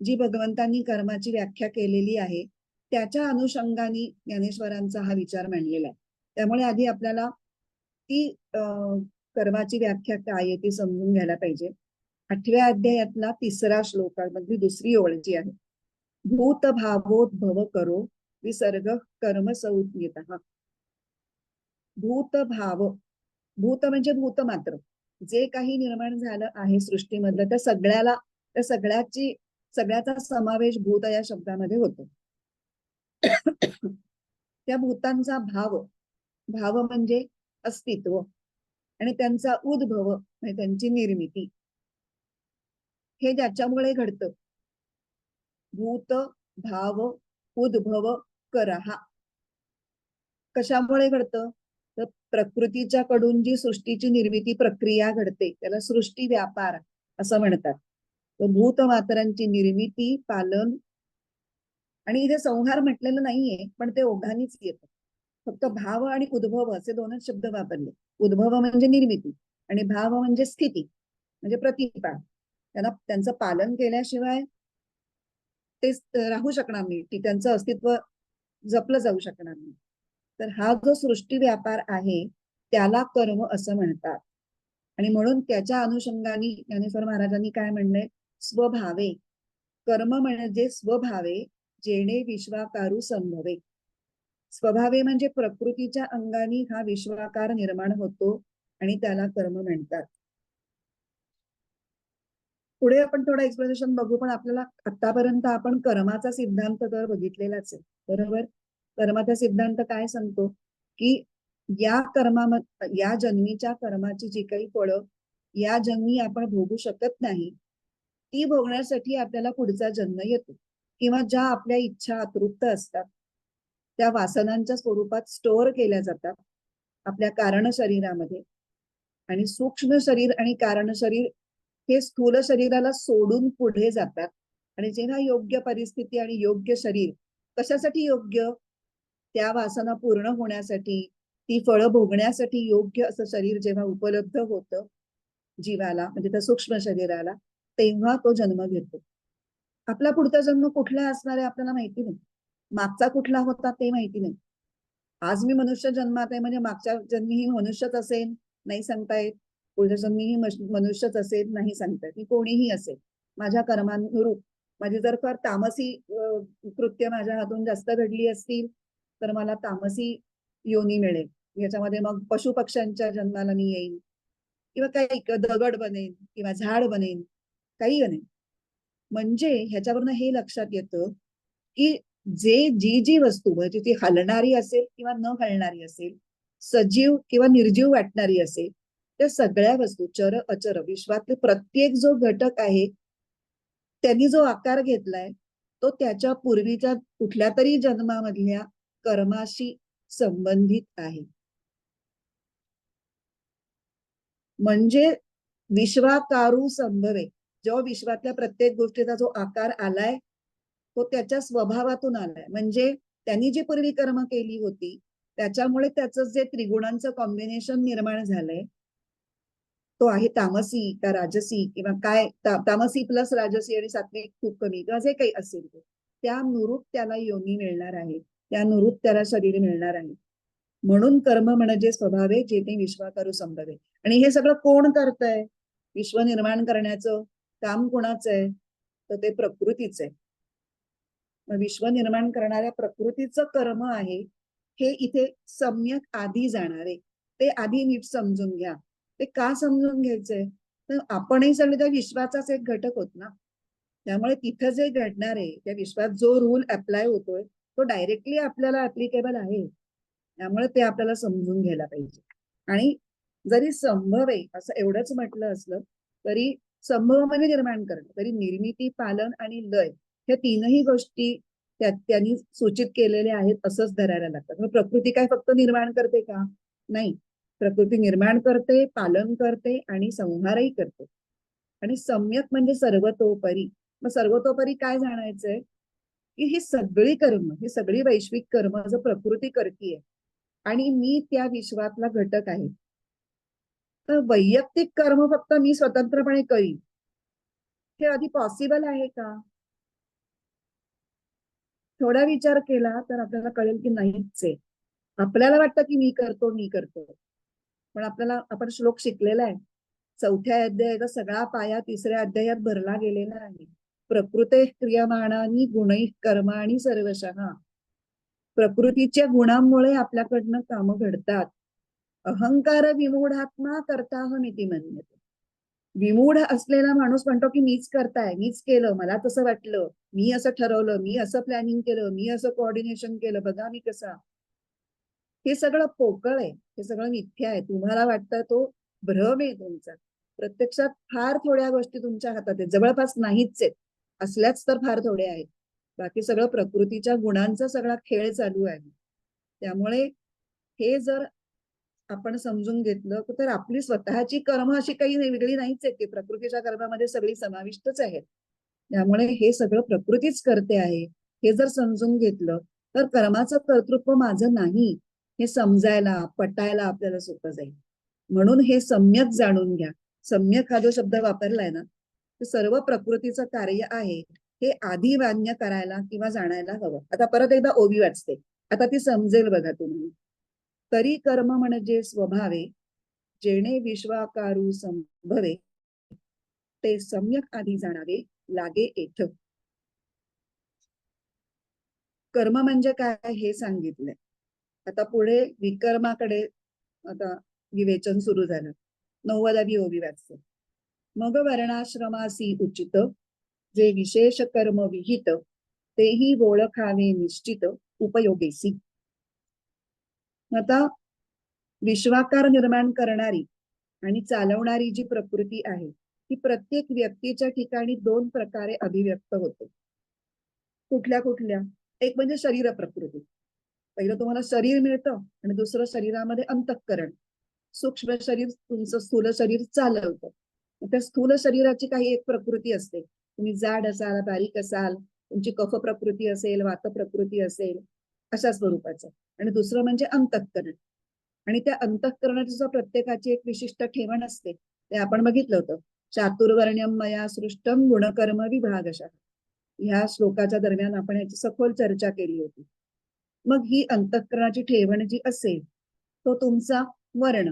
जी भगवंतांनी कर्माची व्याख्या केलेली आहे त्याच्या अनुषंगाने ज्ञानेश्वरांचा हा विचार मांडलेला आहे. त्यामुळे आधी आपल्याला ती कर्माची व्याख्या काय आहे ती समजून घ्यायला पाहिजे. 8व्या अध्यायातला 3रा श्लोकामध्ये 2री ओळ जी आहे, भूत भावोद्भव करो विसर्ग कर्म संज्ञितः. भूत भाव, भूत म्हणजे भूत मात्र, जे काही निर्माण झालं आहे सृष्टीमधलं त्या सगळ्याचा समावेश भूत या शब्दामध्ये होतो. त्या भूतांचा भाव म्हणजे अस्तित्व, आणि त्यांचा उद्भव म्हणजे त्यांची निर्मिती, हे ज्याच्यामुळे घडतं. भूत भाव उद्भव करहा. कशामुळे घडतं? तर प्रकृतीच्या कडून जी सृष्टीची निर्मिती प्रक्रिया घडते त्याला सृष्टी व्यापार असं म्हणतात. भूत मात्रांची निर्मिती, पालन, आणि इथे संहार म्हटलेलं नाहीये, पण ते ओघानीच येतं. फक्त भाव आणि उद्भव असे दोनच शब्द वापरले. उद्भव म्हणजे निर्मिती आणि भाव म्हणजे स्थिती, म्हणजे प्रतिपा. त्यांचं पालन केल्याशिवाय ते राहू शकणार नाही, की त्यांचं अस्तित्व जपलं जाऊ शकणार नाही. तर हा जो सृष्टी व्यापार आहे त्याला कर्म असं म्हणतात. आणि म्हणून त्याच्या अनुषंगाने ज्ञानेश्वर महाराजांनी काय म्हणले? स्वभावे. कर्म म्हणजे स्वभावे जेणे विश्वाकारू संभवे. स्वभावे म्हणजे प्रकृतीच्या अंगाने हा विश्वाकार निर्माण होतो आणि त्याला कर्म म्हणतात. पुढे आपण थोडं एक्सप्लेनेशन बघू, पण आपल्याला आतापर्यंत आपण कर्माचा सिद्धांत तर बघितलेलाच आहे, बरोबर? कर्माचा सिद्धांत काय सांगतो? की या जन्मीच्या कर्माची जी काही फळं या जन्मी आपण भोगू शकत नाही, ती भोगण्यासाठी आपल्याला पुढचा जन्म येतो, किंवा ज्या आपल्या इच्छा अतृप्त असतात त्या वासनांच्या स्वरूपात स्टोअर केल्या जातात आपल्या कारण शरीरामध्ये. आणि सूक्ष्म शरीर आणि कारण शरीर हे स्थूल शरीराला सोडून पुढे जातात. आणि जेव्हा योग्य परिस्थिती आणि योग्य शरीर, कशासाठी योग्य? त्या वासना पूर्ण होण्यासाठी, ती फळं भोगण्यासाठी योग्य असं शरीर जेव्हा उपलब्ध होतं जीवाला, म्हणजे त्या सूक्ष्म शरीराला, तेव्हा तो जन्म घेतो. आपला पुढचा जन्म कुठला असणार आहे आपल्याला माहिती नाही. मागचा कुठला होता ते माहिती नाही. आज मी मनुष्य जन्मात आहे म्हणजे मागच्या जन्मीही मनुष्यच असेल, नाही सांगता येत. पुढच्या जन्मीही मनुष्यच असेल, नाही सांगता येत. मी कोणीही असेल, माझ्या कर्मानुरूप. माझी जर फार तामसी कृत्य माझ्या हातून जास्त घडली असतील तर मला तामसी योनी मिळेल. याच्यामध्ये मग पशु पक्ष्यांच्या जन्माला मी येईन, किंवा काही दगड बनेन, किंवा झाड बनेन, काही बनेन. म्हणजे ह्याच्यावरनं हे लक्षात येतं की जी वस्तू म्हणजे ती हलणारी असेल किंवा न हलणारी असेल, सजीव किंवा निर्जीव वाटणारी असेल, त्या सगळ्या वस्तू, चर अचर, विश्वातले प्रत्येक जो घटक आहे त्यांनी जो आकार घेतलाय तो त्याच्या पूर्वीच्या कुठल्या तरी जन्मामधल्या कर्माशी संबंधित आहे. म्हणजे विश्वाकारू संभवे. जेव्हा विश्वातल्या प्रत्येक गोष्टीचा जो आकार आलाय तो त्याच्या स्वभावातून आलाय. म्हणजे त्यांनी जी पूर्वी कर्म केली होती त्याच्यामुळे त्याचं जे त्रिगुणांचं कॉम्बिनेशन निर्माण झालंय तो आहे तामसी का राजसी, किंवा काय तामसी प्लस राजसी आणि सात्विक खूप कमी, किंवा जे काही असेल ते त्यानुरूप त्याला योनी मिळणार आहे, त्यानुरूप त्याला शरीर मिळणार आहे. म्हणून कर्म म्हणजे स्वभावे जेथे विश्वाकारू संभवे. आणि हे सगळं कोण करतंय? विश्व निर्माण करण्याचं काम कोणाचं आहे? तर ते प्रकृतीच आहे. विश्व निर्माण करणाऱ्या प्रकृतीचं कर्म आहे हे इथे सम्यक आधी जाणारे. ते आधी नीट समजून घ्या. ते का समजून घ्यायचंय? तर आपणही सगळे त्या विश्वाचाच एक घटक होत ना. त्यामुळे तिथं जे घडणार आहे त्या विश्वात जो रूल अप्लाय होतोय तो डायरेक्टली आपल्याला ऍप्लिकेबल आहे. त्यामुळे ते आपल्याला समजून घ्यायला पाहिजे. आणि जरी संभव आहे असं एवढंच म्हटलं असलं तरी संभव म्हणजे निर्माण करणं, तरी निर्मिती, पालन आणि लय हे तीनही गोष्टी त्यांनी सूचित केलेल्या आहेत असंच धरायला लागतात. मग प्रकृती काय फक्त निर्माण करते का? नाही, प्रकृती निर्माण करते, पालन करते आणि संहारही करते. आणि सम्यक म्हणजे सर्वतोपरी. मग सर्वतोपरी काय जाणायचंय? की ही सगळी कर्म, ही सगळी वैश्विक कर्म जर प्रकृती करतीये आणि मी त्या विश्वातला घटक आहे, तर वैयक्तिक कर्म फक्त मी स्वतंत्रपणे करीन हे आधी पॉसिबल आहे का? थोडा विचार केला तर आपल्याला कळेल की नाहीच आहे. आपल्याला वाटतं की मी करतो, पण आपण श्लोक शिकलेला आहे. 4थ्या अध्यायाचा सगळा पाया 3ऱ्या अध्यायात भरला गेलेला आहे. प्रकृते क्रियमाणानी गुणै कर्माणी सर्वशः. प्रकृतीच्या गुणांमुळे आपल्याकडनं कामं घडतात. अहंकार विमूढात्मा कर्ताहमिति मन्यते. विमूढ असलेला माणूस म्हणतो की मीच करताय, मीच केलं, मला तसं वाटलं, मी असं ठरवलं, मी असं प्लॅनिंग केलं, मी असं कोऑर्डिनेशन केलं, बघा मी कसा. हे सगळं पोकळ आहे, हे सगळं मिथ्या आहे. तुम्हाला वाटतं तो भ्रम आहे तुमचा. प्रत्यक्षात फार थोड्या गोष्टी तुमच्या हातात आहेत, जवळपास नाहीच आहेत. असल्याच तर फार थोड्या आहेत. बाकी सगळं प्रकृतीच्या गुणांचा सगळा खेळ चालू आहे. त्यामुळे हे जर आपण समजून घेतलं तर आपली स्वतःची कर्म अशी काही वेगळी नाहीच आहे, की प्रकृतीच्या कर्मामध्ये सगळी समाविष्टच आहेत. त्यामुळे हे सगळं प्रकृतीच करते आहे, हे जर समजून घेतलं तर कर्माचं कर्तृत्व माझं नाही हे समजायला पटायला आपल्याला सोपं जाईल. म्हणून हे सम्यक जाणून घ्या. सम्यक हा जो शब्द वापरलाय ना, ते सर्व प्रकृतीचं कार्य आहे हे आधी मान्य करायला किंवा जाणायला हवं. आता परत एकदा ओवी वाचते, आता ती समजेल बघा तुम्ही. तरी कर्म म्हणजे स्वभावे, जेणे विश्वाकारू संभवे, ते सम्यक आधी जाणावे लागे येथ. कर्म म्हणजे काय हे सांगितलंय. आता पुढे विकर्माकडे आता विवेचन सुरू झालं. 9वी ओवी वाचते. मग वर्णाश्रमासी उचित, जे विशेष कर्म विहित, तेही ओळखावे निश्चित उपयोगेसी. आता विश्वाकार निर्माण करणारी आणि चालवणारी जी प्रकृती आहे ती प्रत्येक व्यक्तीच्या ठिकाणी 2 प्रकारे अभिव्यक्त होते. कुठल्या कुठल्या? एक म्हणजे शरीर प्रकृती. पहिलं तुम्हाला शरीर मिळतं आणि दुसरं शरीरामध्ये अंतःकरण. सूक्ष्म शरीर तुमचं स्थूल शरीर चालवतं. त्या स्थूल शरीराची काही एक प्रकृती असते. तुम्ही जाड असाल, बारीक असाल, तुमची कफ प्रकृती असेल, वात प्रकृती असेल, अशा स्वरूपाचं. आणि दुसरं म्हणजे अंतःकरण. आणि त्या अंतःकरणाची सुद्धा प्रत्येकाची एक विशिष्ट ठेवण असते. ते आपण बघितलं होतं. चातुर्वर्ण्यम मया सृष्टम गुणकर्म विभागशः. ह्या श्लोकाच्या दरम्यान आपण याची सखोल चर्चा केली होती. मग ही अंतःकरणाची ठेवण जी असेल तो तुमचा वर्ण.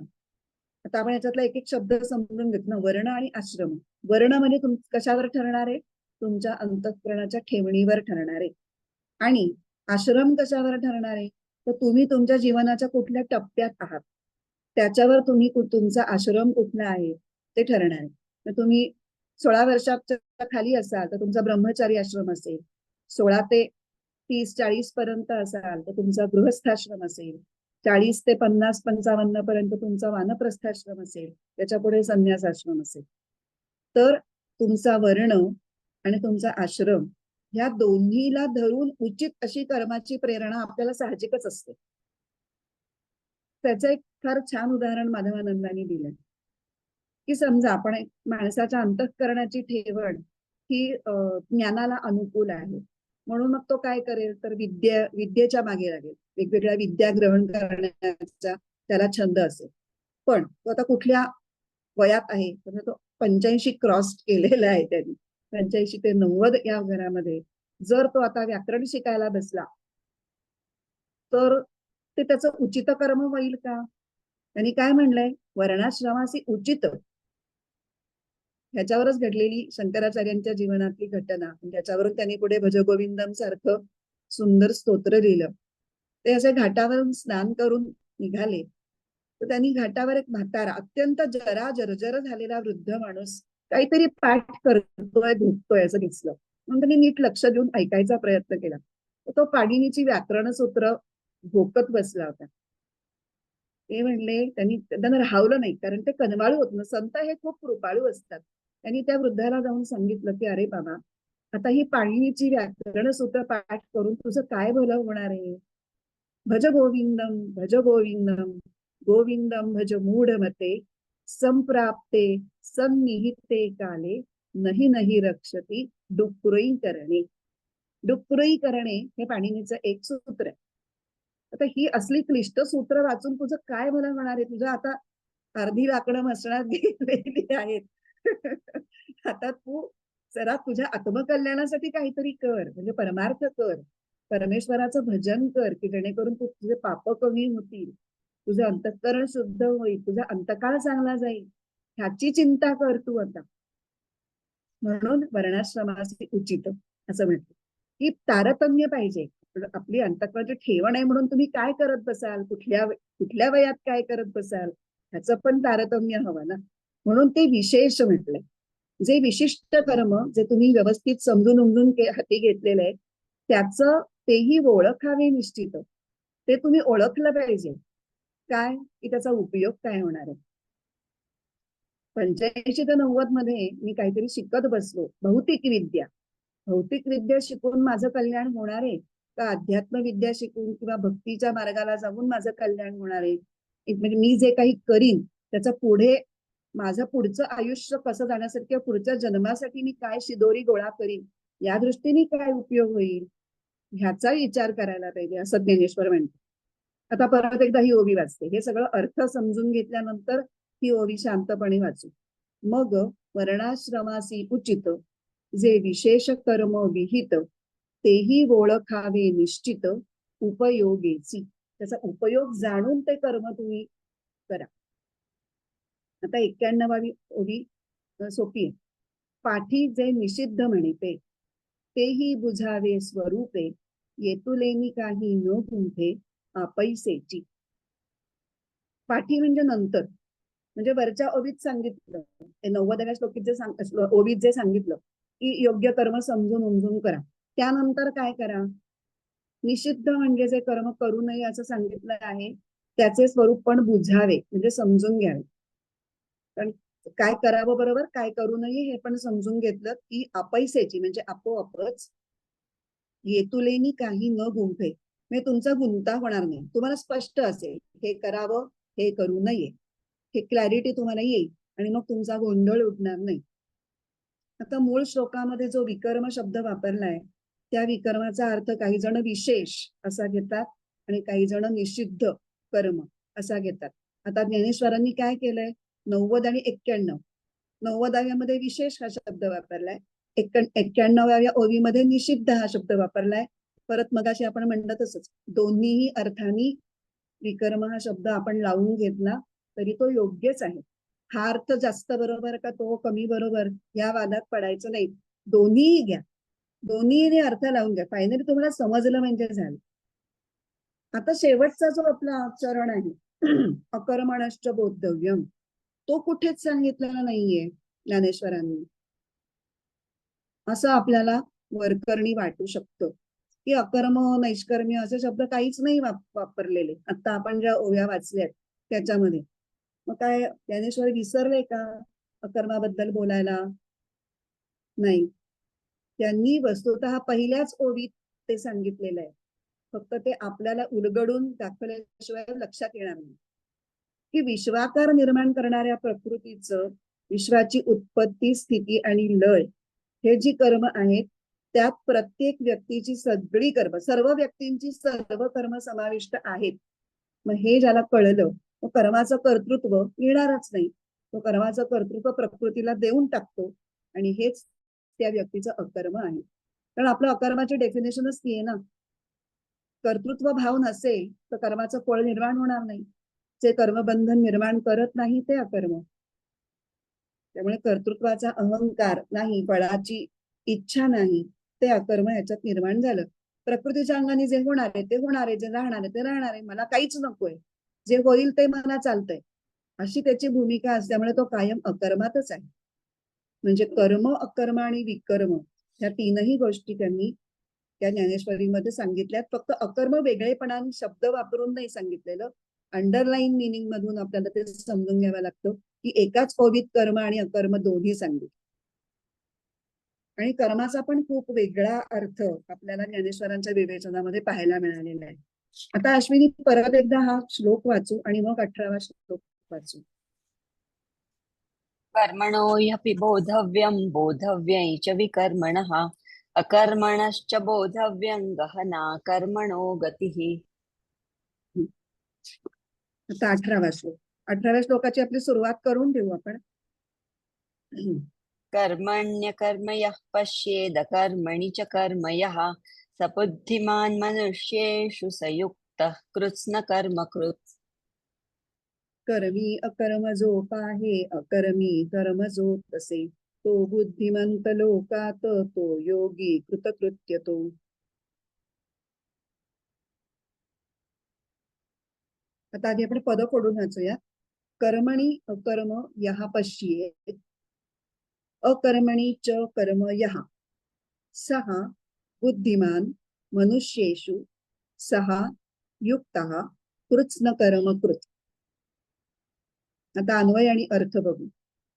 आता आपण याच्यातला एक एक शब्द समजून घेतो ना. वर्ण आणि आश्रम. वर्ण म्हणजे कशावर ठरणार आहे? तुमच्या अंतःकरणाच्या ठेवणीवर ठरणार आहे. आणि आश्रम कशावर ठरणार आहे? तर तुम्ही तुमच्या जीवनाच्या कुठल्या टप्प्यात आहात त्याच्यावर तुम्ही तुमचा आश्रम कुठला आहे ते ठरणार आहे. तर तुम्ही 16 वर्षाच्या खाली असाल तर तुमचा ब्रह्मचारी आश्रम असेल. 16 ते 30-40 पर्यंत असाल तर तुमचा गृहस्थाश्रम असेल. 40 ते 50-55 पर्यंत तुमचा वानप्रस्थाश्रम असेल. त्याच्या पुढे संन्यासाश्रम असेल. तर तुमचा वर्ण आणि तुमचा आश्रम ह्या दोन्हीला धरून उचित अशी कर्माची प्रेरणा आपल्याला साहजिकच असते. त्याचं एक फार छान उदाहरण माधवानंदांनी दिलंय, की समजा आपण माणसाच्या अंतःकरणाची ठेवण ही ज्ञानाला अनुकूल आहे. म्हणून मग तो काय करेल तर विद्येच्या मागे लागेल. वेगवेगळ्या विद्या ग्रहण करण्याचा त्याला छंद असेल. पण तो आता कुठल्या वयात आहे तर तो 85 क्रॉस केलेला आहे त्यांनी. 85 ते 90 या घरामध्ये जर तो आता व्याकरण शिकायला बसला तर ते त्याचं उचित कर्म होईल का? त्यांनी काय म्हणलंय? वर्णाश्रमासी उचित. ह्याच्यावरच घडलेली शंकराचार्यांच्या जीवनातली घटना. त्याच्यावरून त्यांनी पुढे भजगोविंदम सारखं सुंदर स्तोत्र लिहिलं. ते असे घाटावरून स्नान करून निघाले तर त्यांनी घाटावर एक म्हातारा अत्यंत जरा जर्जर झालेला वृद्ध माणूस काहीतरी पाठ करतोय, धुतोय असं दिसलं. म्हणून त्यांनी नीट लक्ष देऊन ऐकायचा प्रयत्न केला. तो पाणिनीची व्याकरण सूत्र भोकत बसला होता. ते म्हणले त्यांना राहवलं नाही, कारण ते कनवाळू होत ना. संत हे खूप कृपाळू असतात. त्यांनी त्या वृद्धाला जाऊन सांगितलं की अरे बाबा, आता ही पाणिनीची व्याकरण सूत्र पाठ करून तुझं काय भलं होणार आहे? भज गोविंदम भज गोविंदम गोविंदम भज मूढ मते, संप्राप्ते सन्निहिते काले, नाही नाही रक्षती डुक्कुरई करणे. डुक्कुरई करणे हे पाणिनीचं एक सूत्र आहे. आता ही असली क्लिष्ट सूत्र वाचून तुझं काय भलं होणार आहे? तुझं आता अर्धी लाकडं मसणात गेलेली आहेत. आता तू जरा तुझ्या आत्मकल्याणासाठी काहीतरी कर, म्हणजे परमार्थ कर, परमेश्वराचं भजन कर, की जेणेकरून तुझे पाप कमी होतील, तुझं अंतःकरण शुद्ध होईल, तुझा अंतकाळ चांगला जाईल, ह्याची चिंता कर तू आता. म्हणून वर्णाश्रमाचे उचित असं म्हणतो की तारतम्य पाहिजे. आपली अंतःकरणाची ठेवण आहे म्हणून तुम्ही काय करत बसाल, कुठल्या वयात काय करत बसाल, ह्याचं पण तारतम्य हवं ना. म्हणून ते विशेष म्हटलंय. जे विशिष्ट कर्म जे तुम्ही व्यवस्थित समजून उमजून हाती घेतलेलं आहे त्याचं तेही ओळखावे निश्चित. ते तुम्ही ओळखलं पाहिजे. काय की त्याचा उपयोग काय होणार आहे. 85 ते 90 मध्ये मी काहीतरी शिकत बसलो, भौतिक विद्या शिकून माझं कल्याण होणार आहे का अध्यात्म विद्या शिकून किंवा भक्तीच्या मार्गाला जाऊन माझं कल्याण होणार आहे. म्हणजे मी जे काही करीन त्याचा पुढे माझं पुढचं आयुष्य कसं जाण्यासाठी किंवा पुढच्या जन्मासाठी मी काय शिदोरी गोळा करीन या दृष्टीने काय उपयोग होईल ह्याचा विचार करायला पाहिजे असं ज्ञानेश्वर म्हणते. आता परत एकदा ही ओवी वाचते. हे सगळं अर्थ समजून घेतल्यानंतर ही ओवी शांतपणे वाचू. मग वर्णाश्रमासी उचित जे विशेष कर्म विहित तेही ओळखावे निश्चित उपयोगेची. त्याचा उपयोग जाणून ते कर्म तुम्ही करा. आता 91वी ओवी सोपी आहे. पाठी जे निषिद्ध म्हणते तेही बुझावे स्वरूपे येतुलेनी काही न कुंठे पैसेची. पाठी म्हणजे नंतर, म्हणजे वरच्या ओवीत सांगितलं 90व्या श्लोकीत जे ओवीत जे सांगितलं की योग्य कर्म समजून उमजून करा. त्यानंतर काय करा. निषिद्ध म्हणजे जे कर्म करू नये असं सांगितलं आहे त्याचे स्वरूप पण बुझावे म्हणजे समजून घ्यावे. कारण काय करावं बरोबर काय करू नये हे पण समजून घेतलं की अपैसेची म्हणजे आपोआपच येतुलेनी काही न गुंफे म्हणजे तुमचा गुंता होणार नाही. तुम्हाला स्पष्ट असेल हे करावं हे करू नये हे क्लॅरिटी तुम्हाला येईल आणि मग तुमचा गोंधळ उडणार नाही. आता मूळ श्लोकामध्ये जो विकर्म शब्द वापरलाय त्या विकर्माचा अर्थ काही जण विशेष असा घेतात आणि काही जण निषिद्ध कर्म असा घेतात. आता ज्ञानेश्वरांनी काय केलंय 90 आणि 91 90व्यामध्ये विशेष हा शब्द वापरलाय 91व्या ओवीमध्ये निषिद्ध हा शब्द वापरलाय. परत मगाशी आपण म्हणलं तसंच दोन्हीही अर्थांनी विकर्म हा शब्द आपण लावून घेतला तरी तो योग्यच आहे. हा अर्थ जास्त बरोबर का तो कमी बरोबर या वादात पडायचं नाही. दोन्हीही घ्या, दोन्हीने अर्थ लावून घ्या. फायनली तुम्हाला समजलं म्हणजे झालं. आता शेवटचा जो आपला चरण आहे अकर्मणश्च बोद्धव्यम तो कुठेच सांगितलेला नाहीये ज्ञानेश्वरांनी. असं आपल्याला वरकरणी वाटू शकतं की अकर्म नैष्कर्म्य असे शब्द काहीच नाही वापरलेले आता आपण ज्या ओव्या वाचल्यात त्याच्यामध्ये. मग काय ज्ञानेश्वर विसरले का अकर्माबद्दल बोलायला? नाही, त्यांनी वस्तुतः पहिल्याच ओवीत ते सांगितलेलं आहे. फक्त ते आपल्याला उलगडून दाखवल्याशिवाय लक्षात येणार नाही की विश्वाकार निर्माण करणाऱ्या प्रकृतीचं विश्वाची उत्पत्ती स्थिती आणि लय हे जी कर्म आहेत त्यात प्रत्येक व्यक्तीची सगळी कर्म सर्व व्यक्तींची सर्व कर्म समाविष्ट आहेत. मग हे ज्याला कळलं मग कर्माचं कर्तृत्व येणारच नाही. तो कर्माचं कर्तृत्व प्रकृतीला देऊन टाकतो आणि हेच त्या व्यक्तीचं अकर्म आहे. कारण आपलं अकर्माची डेफिनेशनच ती आहे ना. कर्तृत्व भाव नसेल तर कर्माचं फळ निर्माण होणार नाही. जे कर्मबंधन निर्माण करत नाही ते अकर्म. त्यामुळे कर्तृत्वाचा अहंकार नाही फळाची इच्छा नाही ते अकर्म याच्यात निर्माण झालं. प्रकृतीच्या अंगाने जे होणार आहे ते होणार आहे, जे राहणार आहे ते राहणार आहे, मला काहीच नकोय, जे होईल ते मला चालतंय अशी त्याची भूमिका असल्यामुळे तो कायम अकर्मातच आहे. म्हणजे कर्म अकर्म आणि विकर्म ह्या तीनही गोष्टी त्यांनी त्या ज्ञानेश्वरीमध्ये सांगितल्यात. फक्त अकर्म वेगळेपणाने शब्द वापरून नाही सांगितलेलं, अंडरलाईन मिनिंग मधून आपल्याला ते समजून घ्यावं लागतं की एकाच ओवीत कर्म आणि अकर्म दोन्ही सांगितले. आणि कर्माचा पण खूप वेगळा अर्थ आपल्याला ज्ञानेश्वरांच्या विवेचनामध्ये पाहायला मिळालेला आहे. आता अश्विनी परत एकदा हा श्लोक वाचू आणि मग 18वा श्लोक वाचू. कर्मणो ह्यपि बोधव्यं बोधव्यै च विकर्मणः अकर्मणश्च बोधव्यं गहना कर्मणो गतिः. आता 18वा श्लोक. 18व्या श्लोकाची आपली सुरुवात करून देऊ आपण. कर्मण्यकर्म यः पश्येद कर्मणि च कर्म यः स बुद्धिमान् मनुष्येषु स युक्तः कृत्स्न कर्म कृत्. कर्मी अकर्म जो पाहे अकर्मी कर्म जो तसे तो बुद्धिमंत लोकात तो योगी कृतकृत्य तो. आता आधी आपण पद फोडून वाचूया. कर्मणी अकर्म यः पश्येत, अकर्मणी च कर्म यः सः बुद्धिमान मनुष्येषु सः युक्तः कृत्स्न कर्म कृत. आता अन्वय आणि अर्थ बघू.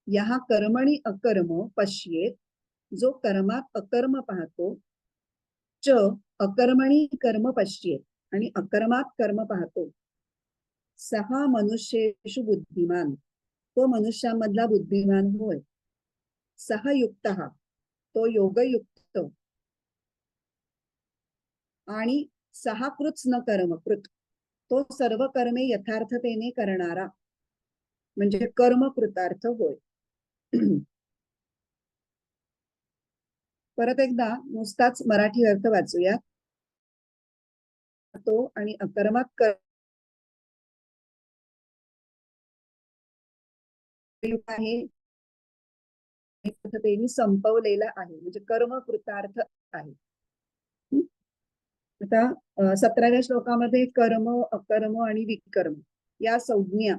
यः कर्मणी अकर्म पश्येत, जो कर्मात अकर्म पाहतो, च अकर्मणी कर्म पश्येत, आणि अकर्मात कर्म पाहतो, सहा मनुष्येषु बुद्धिमान, तो मनुष्यामधला बुद्धिमान होय. सहा युक्तः, तो योगयुक्त, आणि सहा कृत्स्न कर्म कृत, तो सर्व कर्मे यथार्थतेने करणारा, म्हणजे कर्म कृतार्थ होय. परत एकदा नुसताच मराठी अर्थ वाचूया. तो आणि अकर्मात आहे, संपवलेला आहे, म्हणजे कर्म कृतार्थ आहे. आता 17व्या श्लोकामध्ये कर्म, अकर्म आणि विकर्म या संज्ञा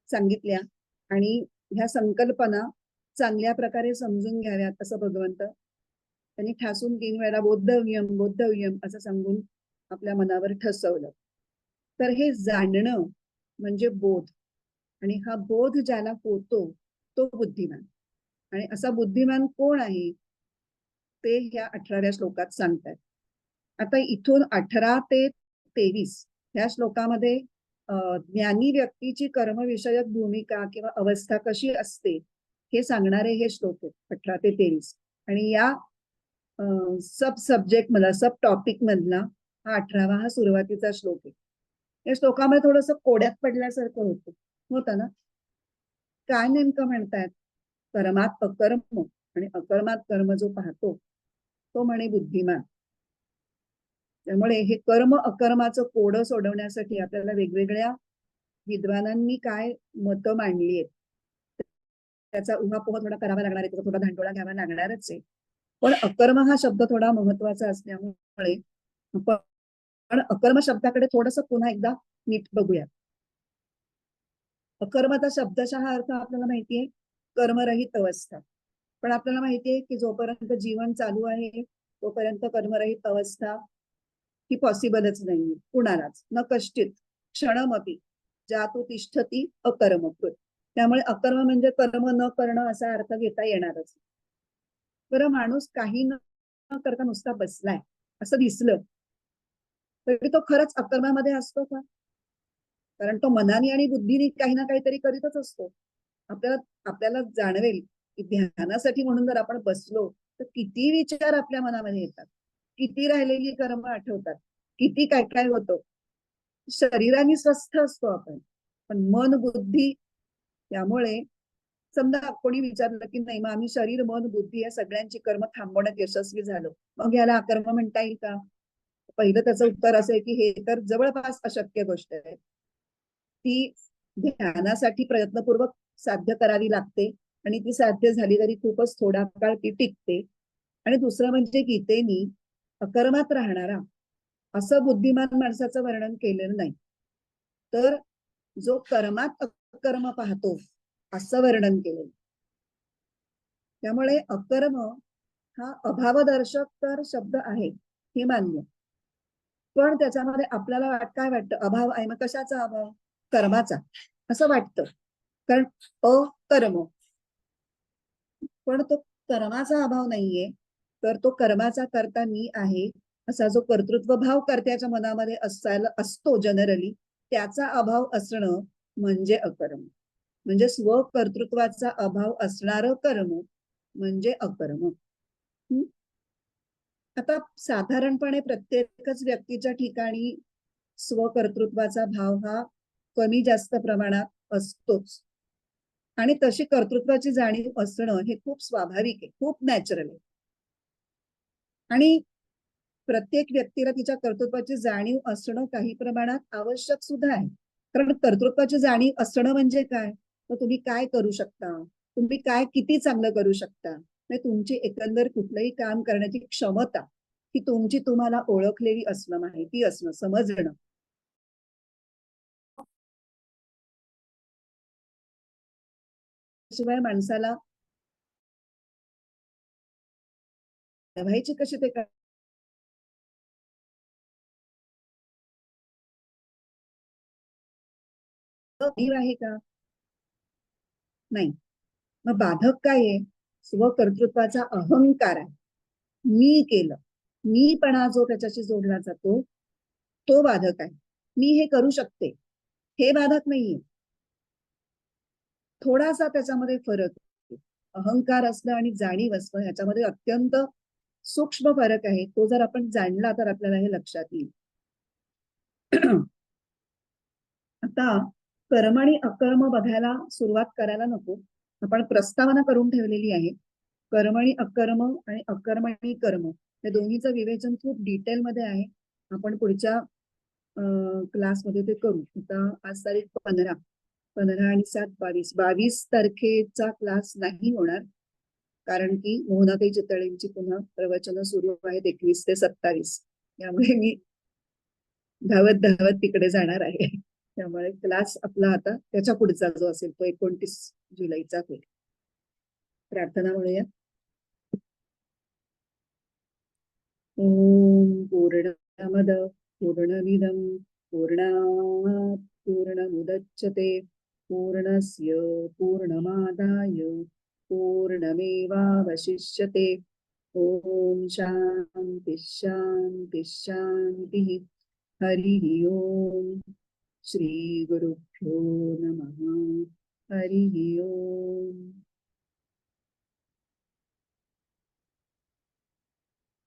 सांगितल्या, आणि ह्या संकल्पना चांगल्या प्रकारे समजून घ्याव्यात असं भगवंत त्यांनी ठासून 3 वेळा बोद्धव्यम बोद्धव्यम असं सांगून आपल्या मनावर ठसवलं. तर हे जाणणं म्हणजे बोध, आणि हा बोध ज्याला होतो तो बुद्धिमान. आणि असा बुद्धिमान कोण आहे ते ह्या 18व्या श्लोकात सांगतात. आता इथून 18 ते 23 ह्या श्लोकामध्ये ज्ञानी व्यक्तीची कर्मविषयक भूमिका किंवा अवस्था कशी असते हे सांगणारे हे श्लोक आहेत 18 ते 23. आणि या सब सब्जेक्ट मधला, सब टॉपिक मधला हा 18वा हा सुरुवातीचा श्लोक आहे. या श्लोकामध्ये थोडस कोड्यात पडल्यासारखं होतं ना. काय नेमकं म्हणतायत? कर्मात अकर्म आणि अकर्मात कर्म जो पाहतो तो म्हणे बुद्धिमान. त्यामुळे हे कर्म अकर्माचं कोड सोडवण्यासाठी आपल्याला वेगवेगळ्या विद्वानांनी काय मतं मांडली आहेत त्याचा उहापोह थोडा करावा लागणार आहे, त्याचा थोडा धांडोळा घ्यावा लागणारच आहे. पण अकर्म हा शब्द थोडा महत्वाचा असल्यामुळे पण अकर्म शब्दाकडे थोडस पुन्हा एकदा नीट बघूया. अकर्मचा शब्दशः अर्थ आपल्याला माहितीये कर्मरहित अवस्था. पण आपल्याला माहितीये की जोपर्यंत जीवन चालू आहे तोपर्यंत कर्मरहित अवस्था ही पॉसिबलच नाही कुणालाच, न कष्टित क्षणमपि जातु तिष्ठती अकर्मकृत. त्यामुळे अकर्म म्हणजे कर्म न करणं असा अर्थ घेता येणारच. बरं, माणूस काही न करता नुसता बसलाय असं दिसलं तरी तो खरंच अकर्मामध्ये असतो का? कारण तो मनाने आणि बुद्धीने काही ना काहीतरी करीतच असतो. आपल्याला जाणवेल की ध्यानासाठी म्हणून जर आपण बसलो तर किती विचार आपल्या मनामध्ये येतात, किती राहिलेली कर्म आठवतात, किती काय काय होतं. शरीराने स्वस्थ असतो आपण, पण मन बुद्धी, त्यामुळे समजा कोणी विचारलं की नाही मग आम्ही शरीर मन बुद्धी या सगळ्यांची कर्म थांबवण्यात यशस्वी झालो, मग याला अकर्म म्हणता येईल का? पहिलं त्याचं उत्तर असं आहे की हे तर जवळपास अशक्य गोष्ट आहे. ती ध्यानासाठी प्रयत्नपूर्वक साध्य करावी लागते, आणि ती साध्य झाली तरी खूपच थोडा काळ ती टिकते. आणि दुसरं म्हणजे गीतेनी अकर्मात राहणारा असं बुद्धिमान माणसाचं वर्णन केलेलं नाही, तर जो कर्मात अकर्म पाहतो असं वर्णन केलेलं. त्यामुळे अकर्म हा अभावदर्शक तर शब्द आहे हे मान्य, पण त्याच्यामध्ये आपल्याला काय वाटतं? अभाव आहे. मग कशाचा अभाव? कर्माचा असं वाटतं, कारण अकर्म. पण तो कर्माचा अभाव नाहीये, तर तो कर्माचा कर्ता मी आहे असा जो कर्तृत्व भाव कर्त्याच्या मनामध्ये असायला असतो जनरली, त्याचा अभाव असणं म्हणजे अकर्म. म्हणजे स्वकर्तृत्वाचा अभाव असणारं कर्म म्हणजे अकर्म. आता साधारणपणे प्रत्येकच व्यक्तीच्या ठिकाणी स्वकर्तृत्वाचा भाव हा कमी जास्त प्रमाणात असतोच, आणि तशी कर्तृत्वाची जाणीव असणं हे खूप स्वाभाविक आहे, खूप नॅचरल आहे. आणि प्रत्येक व्यक्तीला तिच्या कर्तृत्वाची जाणीव असणं काही प्रमाणात आवश्यक सुद्धा आहे. कारण कर्तृत्वाची जाणीव असणं म्हणजे काय? तर तुम्ही काय करू शकता, तुम्ही काय किती चांगलं करू शकता, तुमची एकंदर कुठलंही काम करण्याची क्षमता ही तुमची तुम्हाला ओळखलेली असणं, माहिती असणं, समजणं. शिवाय माणसाला व्हायचे कसे ते जीव आहे का? नाही. मग बाधक काय आहे? स्वकर्तृत्वाचा अहंकार आहे. मी केलं, मीपणा जो त्याच्याशी जोडला जातो तो बाधक आहे. मी हे करू शकते, हे बाधक नाहीये. थोडासा त्याच्यामध्ये फरक आहे. अहंकार असणं आणि जाणीव असणं ह्याच्यामध्ये अत्यंत सूक्ष्म फरक आहे. तो जर आपण जाणला तर आपल्याला हे लक्षात येईल. आता कर्म आणि अकर्म बघायला सुरुवात करायला नको. आपण प्रस्तावना करून ठेवलेली आहे. कर्म आणि अकर्म आणि कर्म या दोन्हीचं विवेचन खूप डिटेलमध्ये आहे. आपण पुढच्या क्लासमध्ये ते करू. आता आज तारीख 15 आणि 7 22 तारखेचा क्लास नाही होणार, कारण की मोहनाताई चितळेंची पुन्हा प्रवचनं सुरू आहेत 21 ते 27. त्यामुळे मी धावत धावत तिकडे जाणार आहे. त्यामुळे क्लास आपला आता त्याच्या पुढचा जो असेल तो 29 जुलैचा होईल. प्रार्थना म्हणूया. ओम पूर्णमद पूर्णमिदं पूर्णात् पूर्णमुदच्यते पूर्णस्य पूर्णमादाय पूर्णमेवावशिष्यते. ओम शांती शांती शांती. हरिः ओम. श्री गुरुभ्यो नमः. हरिः ओम.